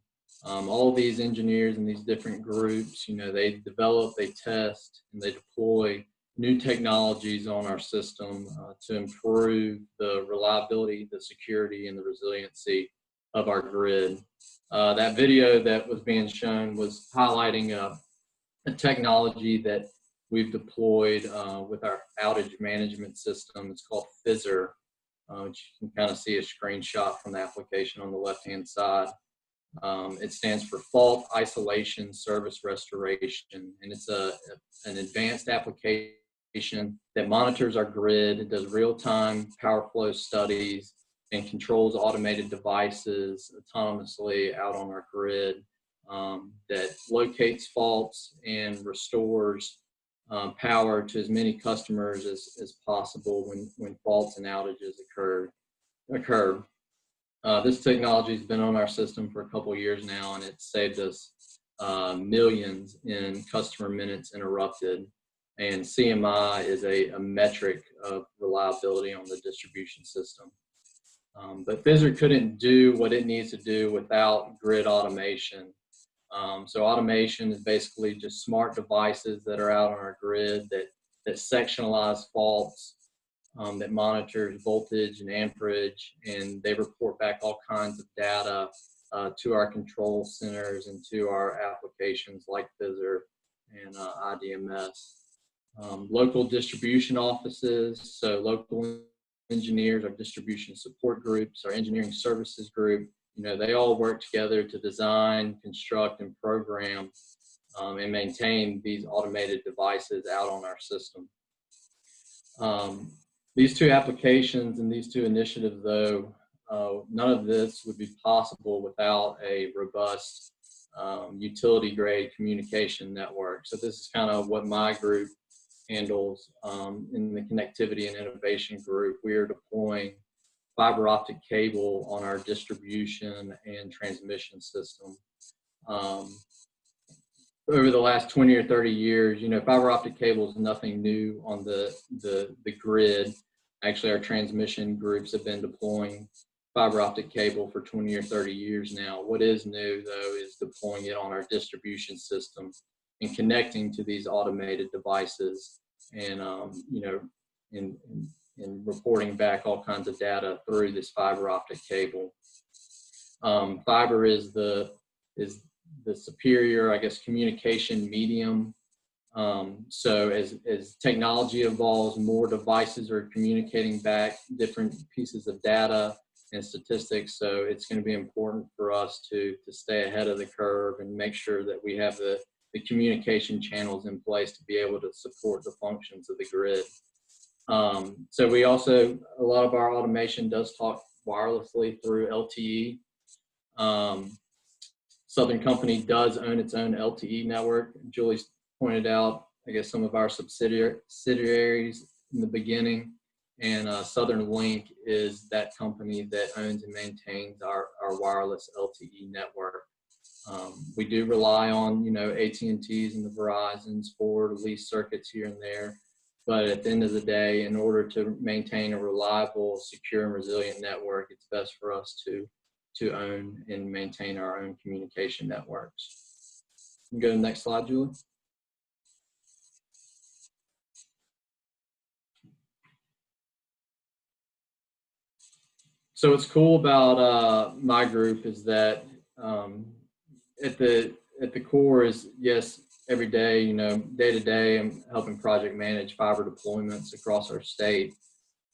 All of these engineers in these different groups, you know, they develop, they test, and they deploy new technologies on our system to improve the reliability, the security, and the resiliency of our grid. That video that was being shown was highlighting a technology that we've deployed with our outage management system. It's called Fizzer, which you can kind of see a screenshot from the application on the left-hand side. It stands for Fault Isolation Service Restoration, and it's an advanced application that monitors our grid. It does real-time power flow studies and controls automated devices autonomously out on our grid that locates faults and restores power to as many customers as possible when faults and outages occur. This technology has been on our system for a couple of years now, and it's saved us millions in customer minutes interrupted. And CMI is a metric of reliability on the distribution system. But Fizzer couldn't do what it needs to do without grid automation. So automation is basically just smart devices that are out on our grid that sectionalize faults, that monitors voltage and amperage, and they report back all kinds of data to our control centers and to our applications like Fizzer and IDMS. Local distribution offices, so local engineers, our distribution support groups, our engineering services group, you know, they all work together to design, construct, and program and maintain these automated devices out on our system. These two applications and these two initiatives, though, none of this would be possible without a robust utility-grade communication network. So this is kind of what my group handles in the connectivity and innovation group. We are deploying fiber optic cable on our distribution and transmission system. Over the last 20 or 30 years, you know, fiber optic cable is nothing new on the grid. Actually, our transmission groups have been deploying fiber optic cable for 20 or 30 years now. What is new, though, is deploying it on our distribution system and connecting to these automated devices and, you know, and reporting back all kinds of data through this fiber optic cable. Fiber is the superior, I guess, communication medium. So as technology evolves, more devices are communicating back different pieces of data. and statistics. So it's going to be important for us to stay ahead of the curve and make sure that we have the communication channels in place to be able to support the functions of the grid. So we also, a lot of our automation does talk wirelessly through LTE. Southern Company does own its own LTE network. Julie pointed out, I guess, some of our subsidiaries in the beginning, and Southern Link is that company that owns and maintains our wireless LTE network. We do rely on, AT&Ts and the Verizons for lease circuits here and there. But at the end of the day, in order to maintain a reliable, secure, and resilient network, it's best for us to own and maintain our own communication networks. You can go to the next slide, Julie. So what's cool about my group is that at the core is, yes, every day, day to day, I'm helping project manage fiber deployments across our state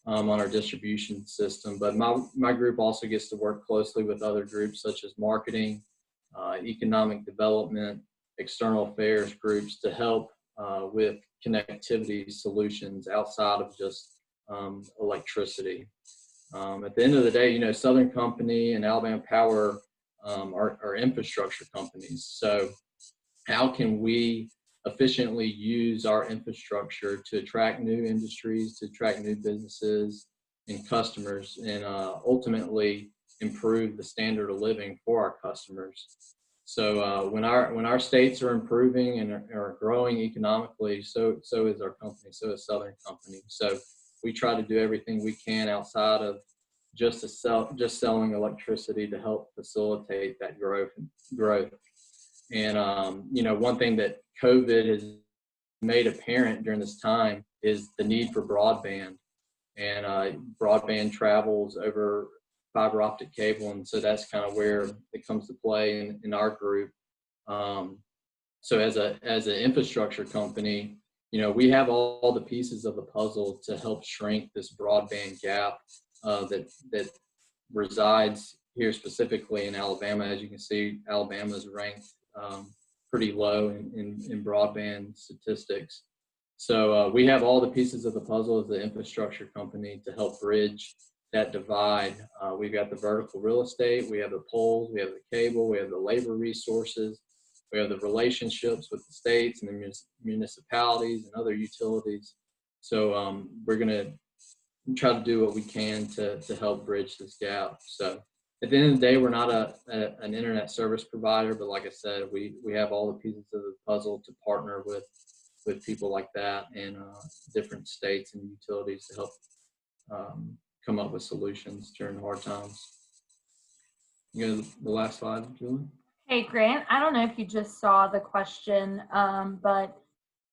on our distribution system. But my group also gets to work closely with other groups such as marketing, economic development, external affairs groups to help with connectivity solutions outside of just electricity. At the end of the day, Southern Company and Alabama Power are infrastructure companies. So how can we efficiently use our infrastructure to attract new industries, to attract new businesses and customers, and ultimately improve the standard of living for our customers? So when our states are improving and are growing economically, so is our company, so is Southern Company. So we try to do everything we can outside of just selling electricity to help facilitate that growth. And one thing that COVID has made apparent during this time is the need for broadband. And broadband travels over fiber optic cable, and so that's kind of where it comes to play in our group. So as an infrastructure company, we have all the pieces of the puzzle to help shrink this broadband gap that resides here specifically in Alabama. As you can see, Alabama is ranked pretty low in broadband statistics. So we have all the pieces of the puzzle as the infrastructure company to help bridge that divide. We've got the vertical real estate, we have the poles, we have the cable, we have the labor resources, we have the relationships with the states and the municipalities and other utilities. So we're going to try to do what we can to help bridge this gap. So at the end of the day, we're not an internet service provider, but like I said, we have all the pieces of the puzzle to partner with people like that and different states and utilities to help come up with solutions during hard times. You go to the last slide, Julie. Hey, Grant, I don't know if you just saw the question, but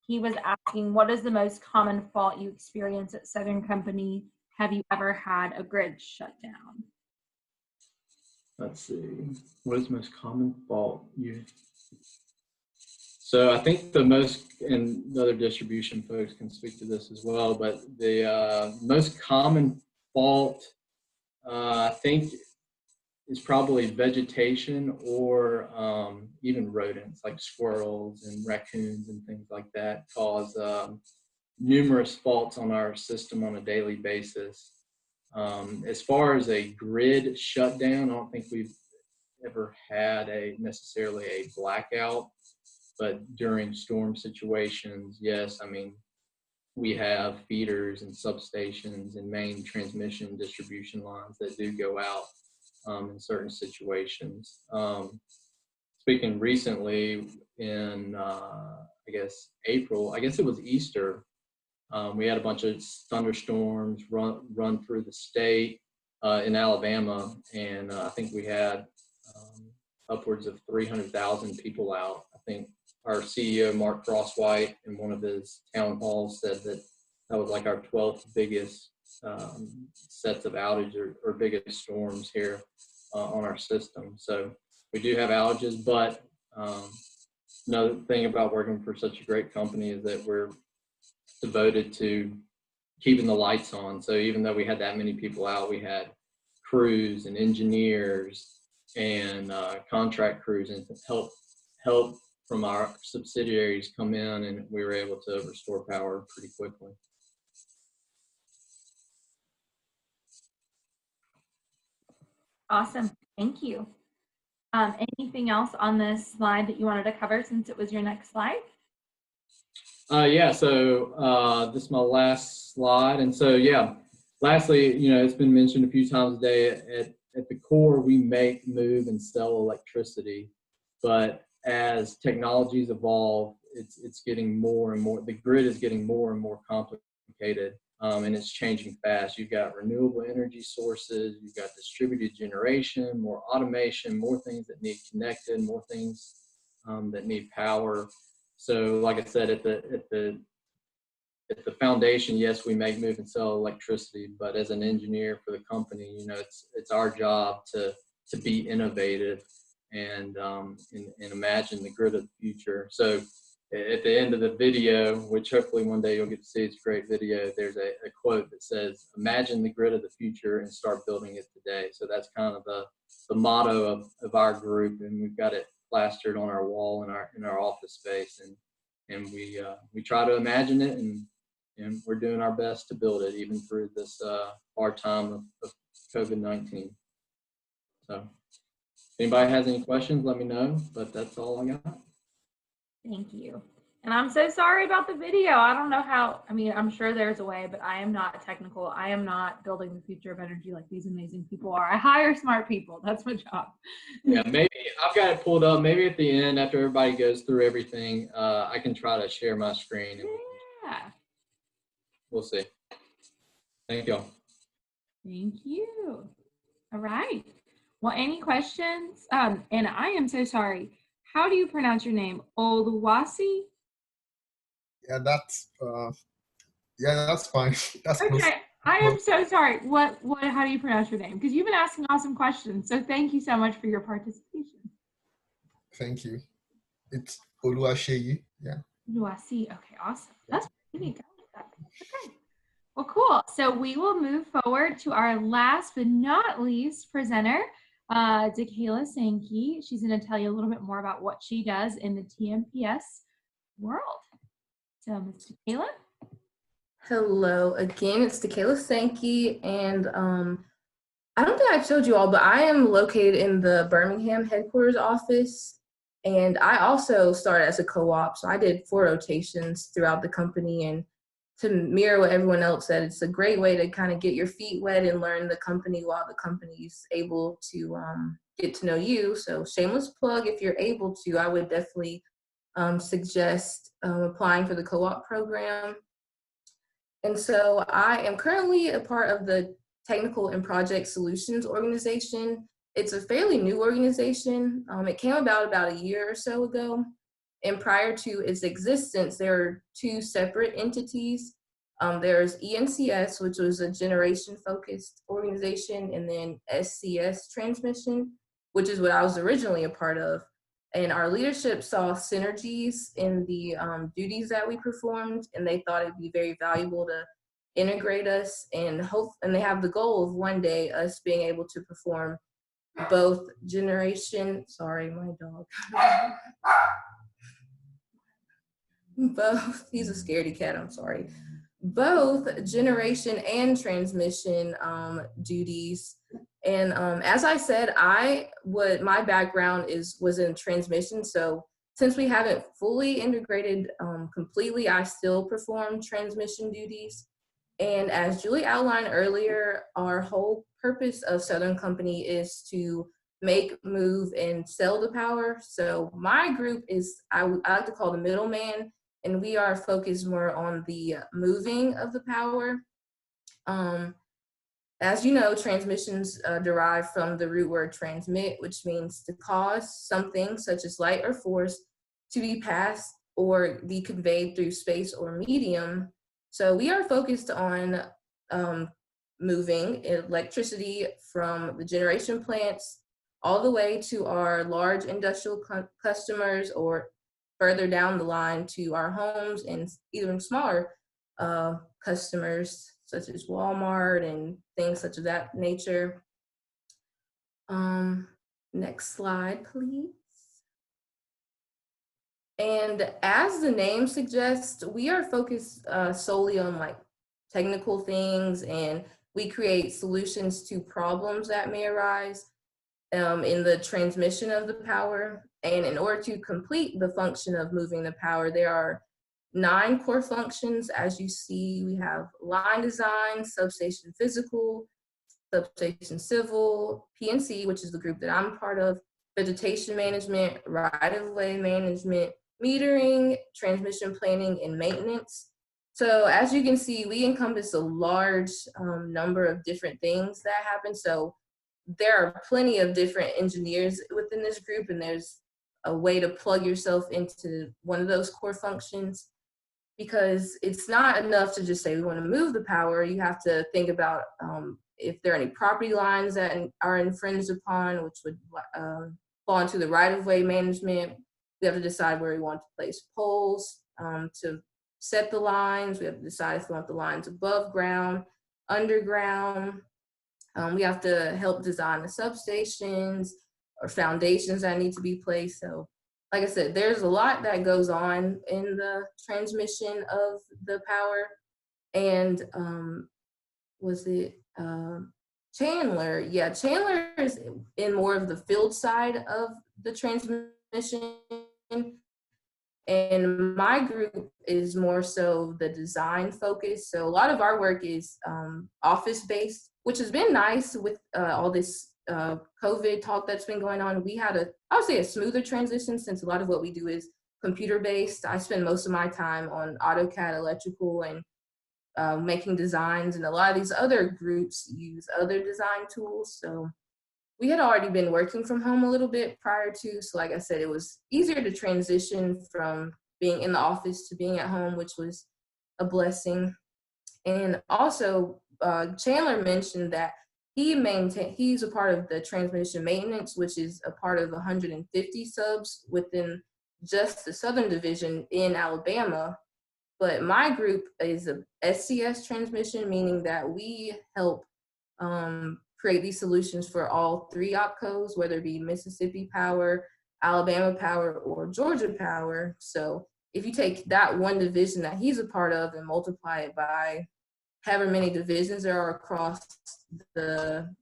he was asking, what is the most common fault you experience at Southern Company? Have you ever had a grid shutdown? Let's see. What is the most common fault you? So I think the most, and the other distribution folks can speak to this as well, but the most common fault, I think, is probably vegetation or even rodents like squirrels and raccoons and things like that cause numerous faults on our system on a daily basis. As far as a grid shutdown, I don't think we've ever had necessarily a blackout, but during storm situations, yes, I mean, we have feeders and substations and main transmission distribution lines that do go out in certain situations. Speaking recently in, I guess, April, I guess it was Easter, we had a bunch of thunderstorms run through the state in Alabama, and I think we had upwards of 300,000 people out. I think our CEO, Mark Crosswhite, in one of his town halls said that was like our 12th biggest sets of outages or biggest storms here on our system. So we do have outages, but another thing about working for such a great company is that we're devoted to keeping the lights on. So even though we had that many people out, we had crews and engineers and contract crews, and help from our subsidiaries come in, and we were able to restore power pretty quickly. Awesome. Thank you. Anything else on this slide that you wanted to cover since it was your next slide? Yeah, so this is my last slide. And so, yeah, lastly, you know, it's been mentioned a few times today, at the core, we make, move, and sell electricity. But as technologies evolve, it's getting more and more, the grid is getting more and more complicated, and it's changing fast. You've got renewable energy sources, you've got distributed generation, more automation, more things that need connected, more things that need power. So like I said, at the foundation, yes, we make, move, and sell electricity, but as an engineer for the company, you know, it's our job to be innovative and imagine the grid of the future. So at the end of the video, which hopefully one day you'll get to see, it's a great video, there's a quote that says, "Imagine the grid of the future and start building it today." So that's kind of the motto of our group, and we've got it plastered on our wall in our office space, and we try to imagine it, and we're doing our best to build it even through this hard time of COVID-19. So if anybody has any questions, let me know, but that's all I got. Thank you. And I'm so sorry about the video. I don't know how, I mean, I'm sure there's a way, but I am not technical. I am not building the future of energy like these amazing people are. I hire smart people. That's my job. Yeah, maybe I've got it pulled up. Maybe at the end, after everybody goes through everything, I can try to share my screen. And Yeah. we'll see. Thank y'all. Thank you. All right. Well, any questions? And I am so sorry. How do you pronounce your name? Oluwasi? Yeah, that's fine. That's close. Okay. I am so sorry. How do you pronounce your name? Because you've been asking awesome questions. So thank you so much for your participation. Thank you. It's Oluwaseyi. Yeah. Oluwasi. Okay, awesome. That's pretty neat. Okay. Well, cool. So we will move forward to our last but not least presenter, Dakayla Sankey. She's going to tell you a little bit more about what she does in the TMPS world. So, Ms. Dakayla. Hello again, it's Dakayla Sankey, and I don't think I showed you all, but I am located in the Birmingham headquarters office, and I also started as a co-op, so I did 4 rotations throughout the company, and to mirror what everyone else said, it's a great way to kind of get your feet wet and learn the company while the company's able to get to know you. So shameless plug, if you're able to, I would definitely suggest applying for the co-op program. And so I am currently a part of the Technical and Project Solutions organization. It's a fairly new organization. It came about a year or so ago. And prior to its existence, there are 2 separate entities. There's ENCS, which was a generation-focused organization, and then SCS Transmission, which is what I was originally a part of. And our leadership saw synergies in the duties that we performed, and they thought it'd be very valuable to integrate us, and they have the goal of one day us being able to perform both generation, sorry, my dog. Both, he's a scaredy cat, I'm sorry. Both generation and transmission duties. And as I said, my background was in transmission. So since we haven't fully integrated completely, I still perform transmission duties. And as Julie outlined earlier, our whole purpose of Southern Company is to make, move, and sell the power. So my group is, I like to call the middleman, and we are focused more on the moving of the power. As you know, transmissions derive from the root word transmit, which means to cause something such as light or force to be passed or be conveyed through space or medium. So we are focused on moving electricity from the generation plants all the way to our large industrial customers, or further down the line to our homes and even smaller customers such as Walmart and things such of that nature. Next slide, please. And as the name suggests, we are focused solely on like technical things, and we create solutions to problems that may arise in the transmission of the power. And in order to complete the function of moving the power, there are 9 core functions. As you see, we have line design, substation physical, substation civil, PNC, which is the group that I'm part of, vegetation management, right-of-way management, metering, transmission planning, and maintenance. So as you can see, we encompass a large number of different things that happen. So there are plenty of different engineers within this group, and there's a way to plug yourself into one of those core functions, because it's not enough to just say we want to move the power. You have to think about if there are any property lines that are infringed upon, which would fall into the right-of-way management. We have to decide where we want to place poles to set the lines. We have to decide if we want the lines above ground, underground. We have to help design the substations or foundations that need to be placed. So like I said, there's a lot that goes on in the transmission of the power. And was it Chandler? Yeah, Chandler is in more of the field side of the transmission. And my group is more so the design focus. So a lot of our work is office based, which has been nice with all this COVID talk that's been going on. We had I would say a smoother transition, since a lot of what we do is computer based. I spend most of my time on AutoCAD, electrical, and making designs, and a lot of these other groups use other design tools. So we had already been working from home a little bit prior to, so like I said, it was easier to transition from being in the office to being at home, which was a blessing. And also, Chandler mentioned that he's a part of the transmission maintenance, which is a part of 150 subs within just the Southern Division in Alabama. But my group is a SCS transmission, meaning that we help create these solutions for all 3 opcos, whether it be Mississippi Power, Alabama Power, or Georgia Power. So if you take that one division that he's a part of and multiply it by however many divisions there are across the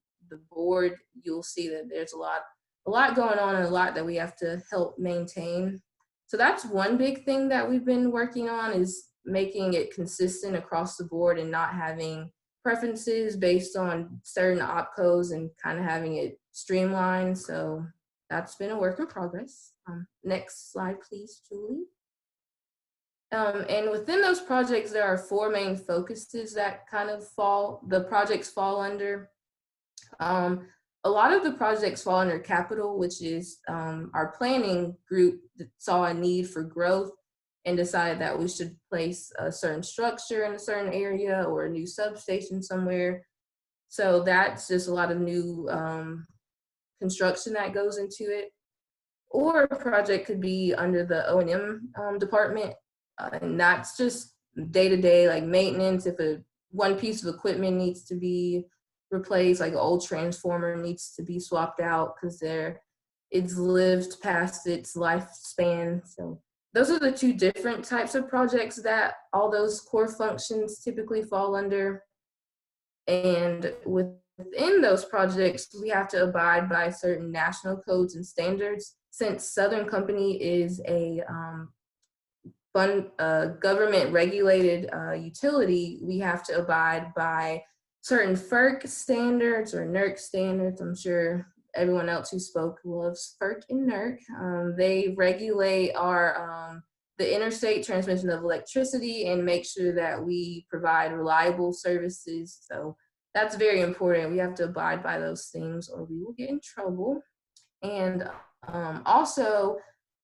board, you'll see that there's a lot going on, and a lot that we have to help maintain. So that's one big thing that we've been working on, is making it consistent across the board and not having preferences based on certain opcos, and kind of having it streamlined. So that's been a work in progress. Next slide, please, Julie. And within those projects, there are 4 main focuses that kind of the projects fall under. A lot of the projects fall under capital, which is our planning group that saw a need for growth and decided that we should place a certain structure in a certain area or a new substation somewhere. So that's just a lot of new construction that goes into it. Or a project could be under the O&M department, and that's just day-to-day like maintenance. If one piece of equipment needs to be replaced, like an old transformer needs to be swapped out because it's lived past its lifespan. So those are the 2 different types of projects that all those core functions typically fall under. And within those projects, we have to abide by certain national codes and standards. Since Southern Company is a government regulated utility, we have to abide by certain FERC standards or NERC standards. I'm sure everyone else who spoke loves FERC and NERC. They regulate the interstate transmission of electricity and make sure that we provide reliable services. So that's very important. We have to abide by those things or we will get in trouble. And also,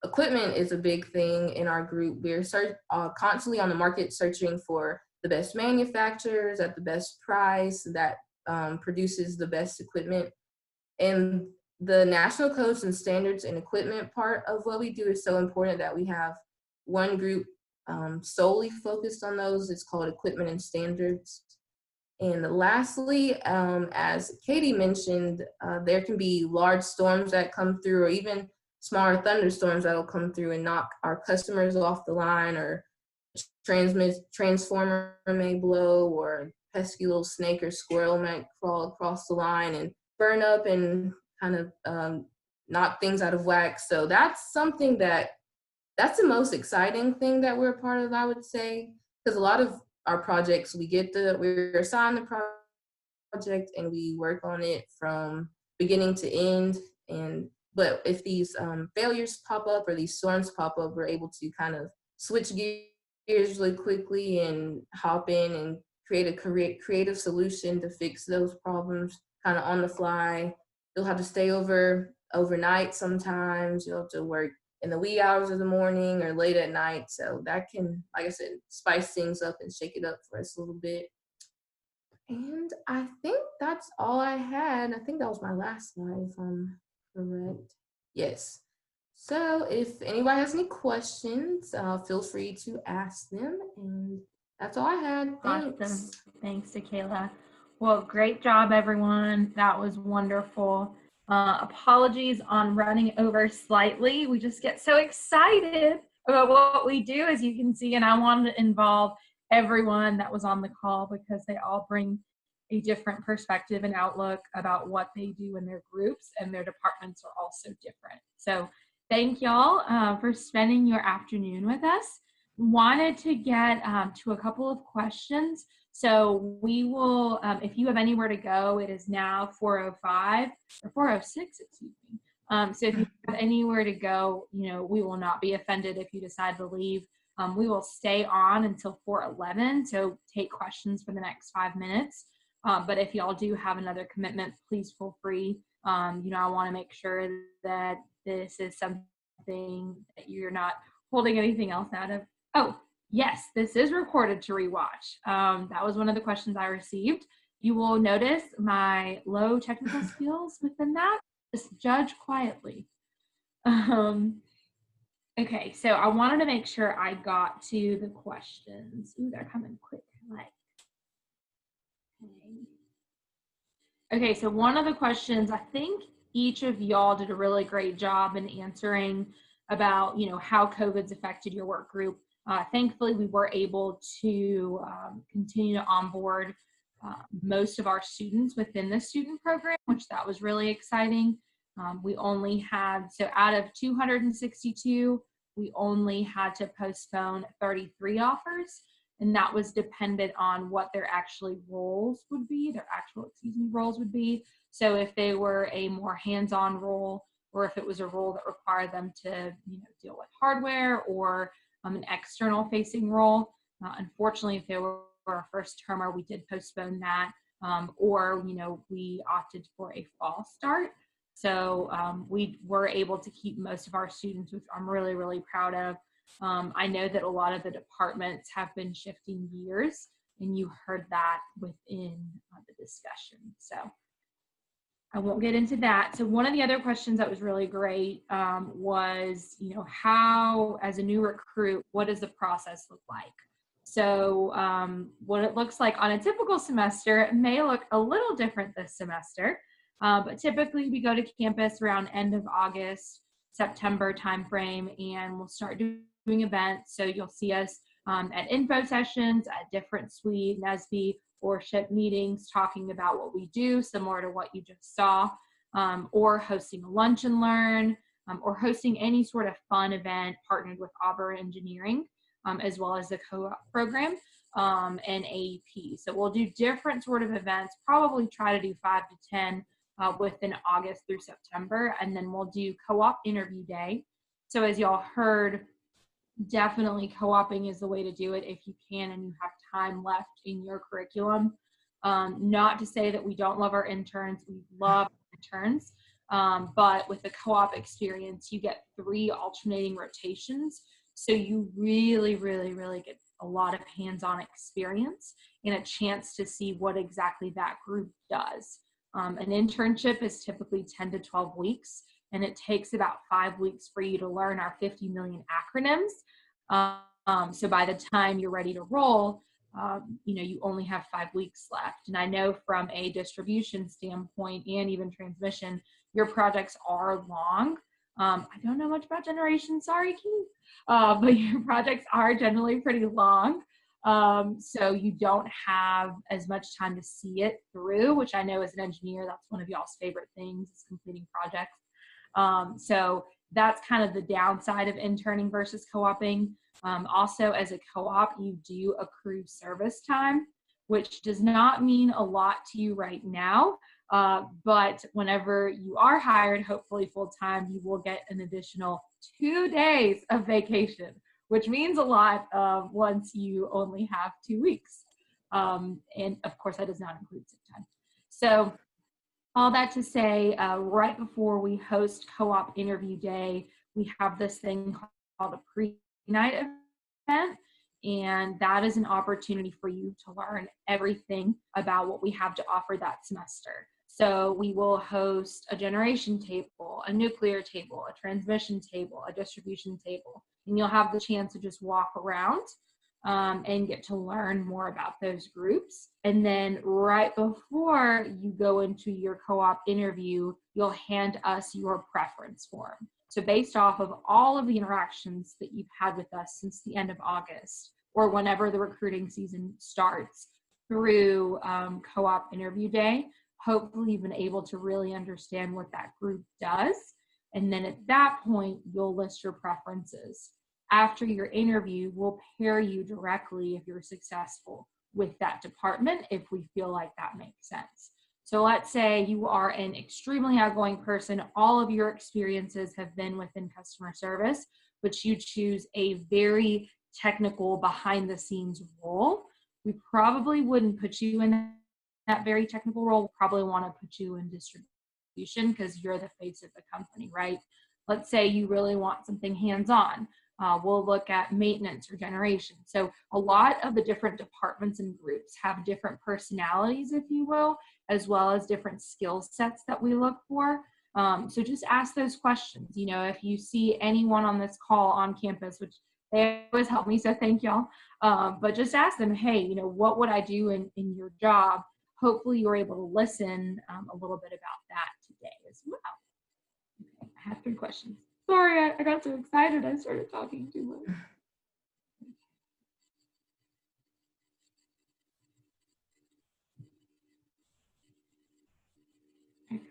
equipment is a big thing in our group. We're constantly on the market searching for the best manufacturers at the best price that produces the best equipment. And the national codes and standards and equipment part of what we do is so important that we have one group solely focused on those. It's called Equipment and Standards. And lastly, as Katie mentioned, there can be large storms that come through, or even smaller thunderstorms that'll come through and knock our customers off the line, or transformer may blow, or pesky little snake or squirrel might crawl across the line and burn up and kind of knock things out of whack. So that's something that's the most exciting thing that we're a part of, I would say, because a lot of our projects, we're assigned the project and we work on it from beginning to end. But if these failures pop up or these storms pop up, we're able to kind of switch gears really quickly and hop in and create a creative solution to fix those problems kind of on the fly. You'll have to stay overnight sometimes. You'll have to work in the wee hours of the morning or late at night. So that can, like I said, spice things up and shake it up for us a little bit. And I think that's all I had. I think that was my last slide, if I'm correct. Yes. So if anybody has any questions, feel free to ask them. And that's all I had. Thanks. Awesome. Thanks, Dakayla. Well, great job, everyone. That was wonderful. Apologies on running over slightly. We just get so excited about what we do, as you can see, and I wanted to involve everyone that was on the call because they all bring a different perspective and outlook about what they do in their groups, and their departments are also different. So thank y'all for spending your afternoon with us. Wanted to get to a couple of questions. So we will, if you have anywhere to go, it is now 4:05 or 4:06, excuse me. So if you have anywhere to go, we will not be offended if you decide to leave. We will stay on until 4:11, so take questions for the next 5 minutes. But if y'all do have another commitment, please feel free. I want to make sure that this is something that you're not holding anything else out of. Oh, yes, this is recorded to rewatch. That was one of the questions I received. You will notice my low technical skills within that. Just judge quietly. Okay, so I wanted to make sure I got to the questions. Ooh, they're coming quick. Okay, so one of the questions, I think each of y'all did a really great job in answering about, how COVID's affected your work group. Thankfully, we were able to continue to onboard most of our students within the student program, which that was really exciting. We only had, so out of 262, we only had to postpone 33 offers, and that was dependent on what their actual roles would be, roles would be. So if they were a more hands-on role, or if it was a role that required them to, deal with hardware, or an external facing role. Unfortunately, if they were a first termer, we did postpone that, or, we opted for a fall start. So we were able to keep most of our students, which I'm really, really proud of. I know that a lot of the departments have been shifting gears, and you heard that within the discussion. So I won't get into that. So one of the other questions that was really great was, how, as a new recruit, what does the process look like? So what it looks like on a typical semester, it may look a little different this semester, but typically we go to campus around end of August, September timeframe, and we'll start doing events. So you'll see us at info sessions, at different suite, NSBE, or SHIP meetings, talking about what we do, similar to what you just saw, or hosting a lunch and learn, or hosting any sort of fun event partnered with Auburn Engineering, as well as the co-op program and AEP. So we'll do different sort of events, probably try to do 5 to 10 within August through September, and then we'll do co-op interview day. So as y'all heard, definitely co-oping is the way to do it if you can and you have time left in your curriculum. Not to say that we don't love our interns, we love interns, but with the co-op experience, you get 3 alternating rotations. So you really, really, really get a lot of hands-on experience and a chance to see what exactly that group does. An internship is typically 10 to 12 weeks, and it takes about 5 weeks for you to learn our 50 million acronyms. So by the time you're ready to roll, you only have 5 weeks left. And I know from a distribution standpoint and even transmission, your projects are long. I don't know much about generation, sorry, Keith, but your projects are generally pretty long. So you don't have as much time to see it through, which I know as an engineer, that's one of y'all's favorite things, is completing projects. So that's kind of the downside of interning versus co-oping. Also, as a co-op, you do accrue service time, which does not mean a lot to you right now. But whenever you are hired, hopefully full-time, you will get an additional 2 days of vacation, which means a lot once you only have 2 weeks. And of course, that does not include sick time. So all that to say, right before we host co-op interview day, we have this thing called a pre-night event. And that is an opportunity for you to learn everything about what we have to offer that semester. So we will host a generation table, a nuclear table, a transmission table, a distribution table, and you'll have the chance to just walk around and get to learn more about those groups. And then right before you go into your co-op interview, you'll hand us your preference form. So based off of all of the interactions that you've had with us since the end of August, or whenever the recruiting season starts through co-op interview day, hopefully you've been able to really understand what that group does. And then at that point, you'll list your preferences. After your interview, we'll pair you directly, if you're successful, with that department if we feel like that makes sense. So let's say you are an extremely outgoing person, all of your experiences have been within customer service, but you choose a very technical behind the scenes role. We probably wouldn't put you in that very technical role. We'll probably want to put you in distribution because you're the face of the company, right? Let's say you really want something hands-on. We'll look at maintenance or generation. So a lot of the different departments and groups have different personalities, if you will, as well as different skill sets that we look for. So just ask those questions. If you see anyone on this call on campus, which they always help me, so thank y'all. But just ask them, hey, what would I do in your job? Hopefully you're able to listen a little bit about that today as well. Okay, I have 3 questions. Sorry, I got so excited I started talking too much. Okay.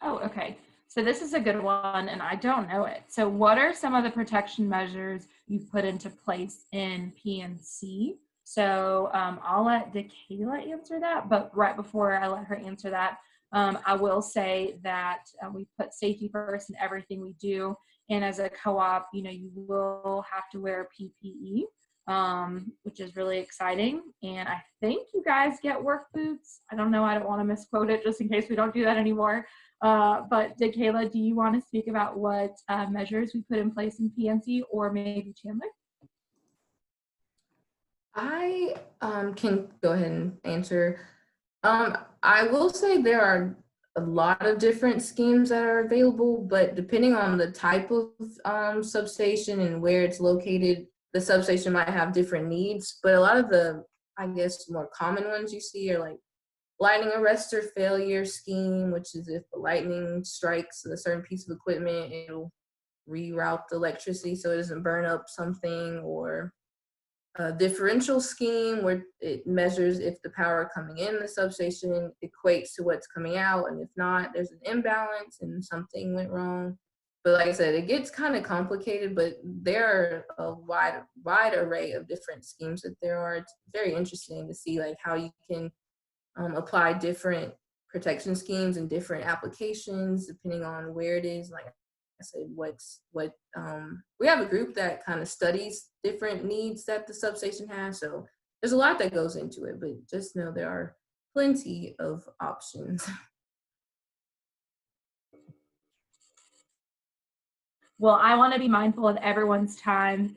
Oh, okay. So this is a good one, and I don't know it. So what are some of the protection measures you've put into place in PNC? So I'll let DeKayla answer that, but right before I let her answer that, I will say that we put safety first in everything we do. And as a co-op, you will have to wear PPE, which is really exciting. And I think you guys get work boots. I don't know. I don't want to misquote it just in case we don't do that anymore. But DeKayla, do you want to speak about what measures we put in place in PNC, or maybe Chandler? I can go ahead and answer. I will say there are a lot of different schemes that are available, but depending on the type of substation and where it's located, the substation might have different needs. But a lot of the, I guess, more common ones you see are like lightning arrestor failure scheme, which is if the lightning strikes a certain piece of equipment, it'll reroute the electricity so it doesn't burn up something, or a differential scheme where it measures if the power coming in the substation equates to what's coming out, and if not, there's an imbalance and something went wrong. But like I said, it gets kind of complicated, but there are a wide array of different schemes that there are. It's very interesting to see like how you can apply different protection schemes and different applications depending on where it is. Like I said, we have a group that kind of studies different needs that the substation has. So there's a lot that goes into it, but just know there are plenty of options. Well, I want to be mindful of everyone's time.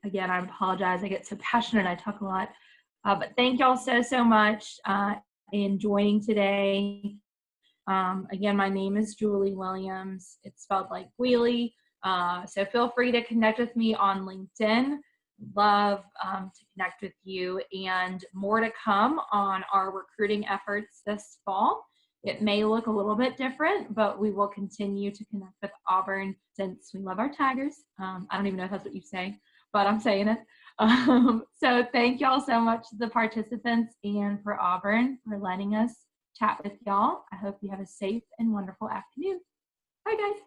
Again, I apologize. I get so passionate. I talk a lot. But thank y'all so much in joining today. Again, my name is Julie Williams. It's spelled like Wheelie. So feel free to connect with me on LinkedIn. Love to connect with you, and more to come on our recruiting efforts this fall. It may look a little bit different, but we will continue to connect with Auburn since we love our Tigers. I don't even know if that's what you say, but I'm saying it. So thank y'all so much to the participants and for Auburn for letting us chat with y'all. I hope you have a safe and wonderful afternoon. Bye, guys.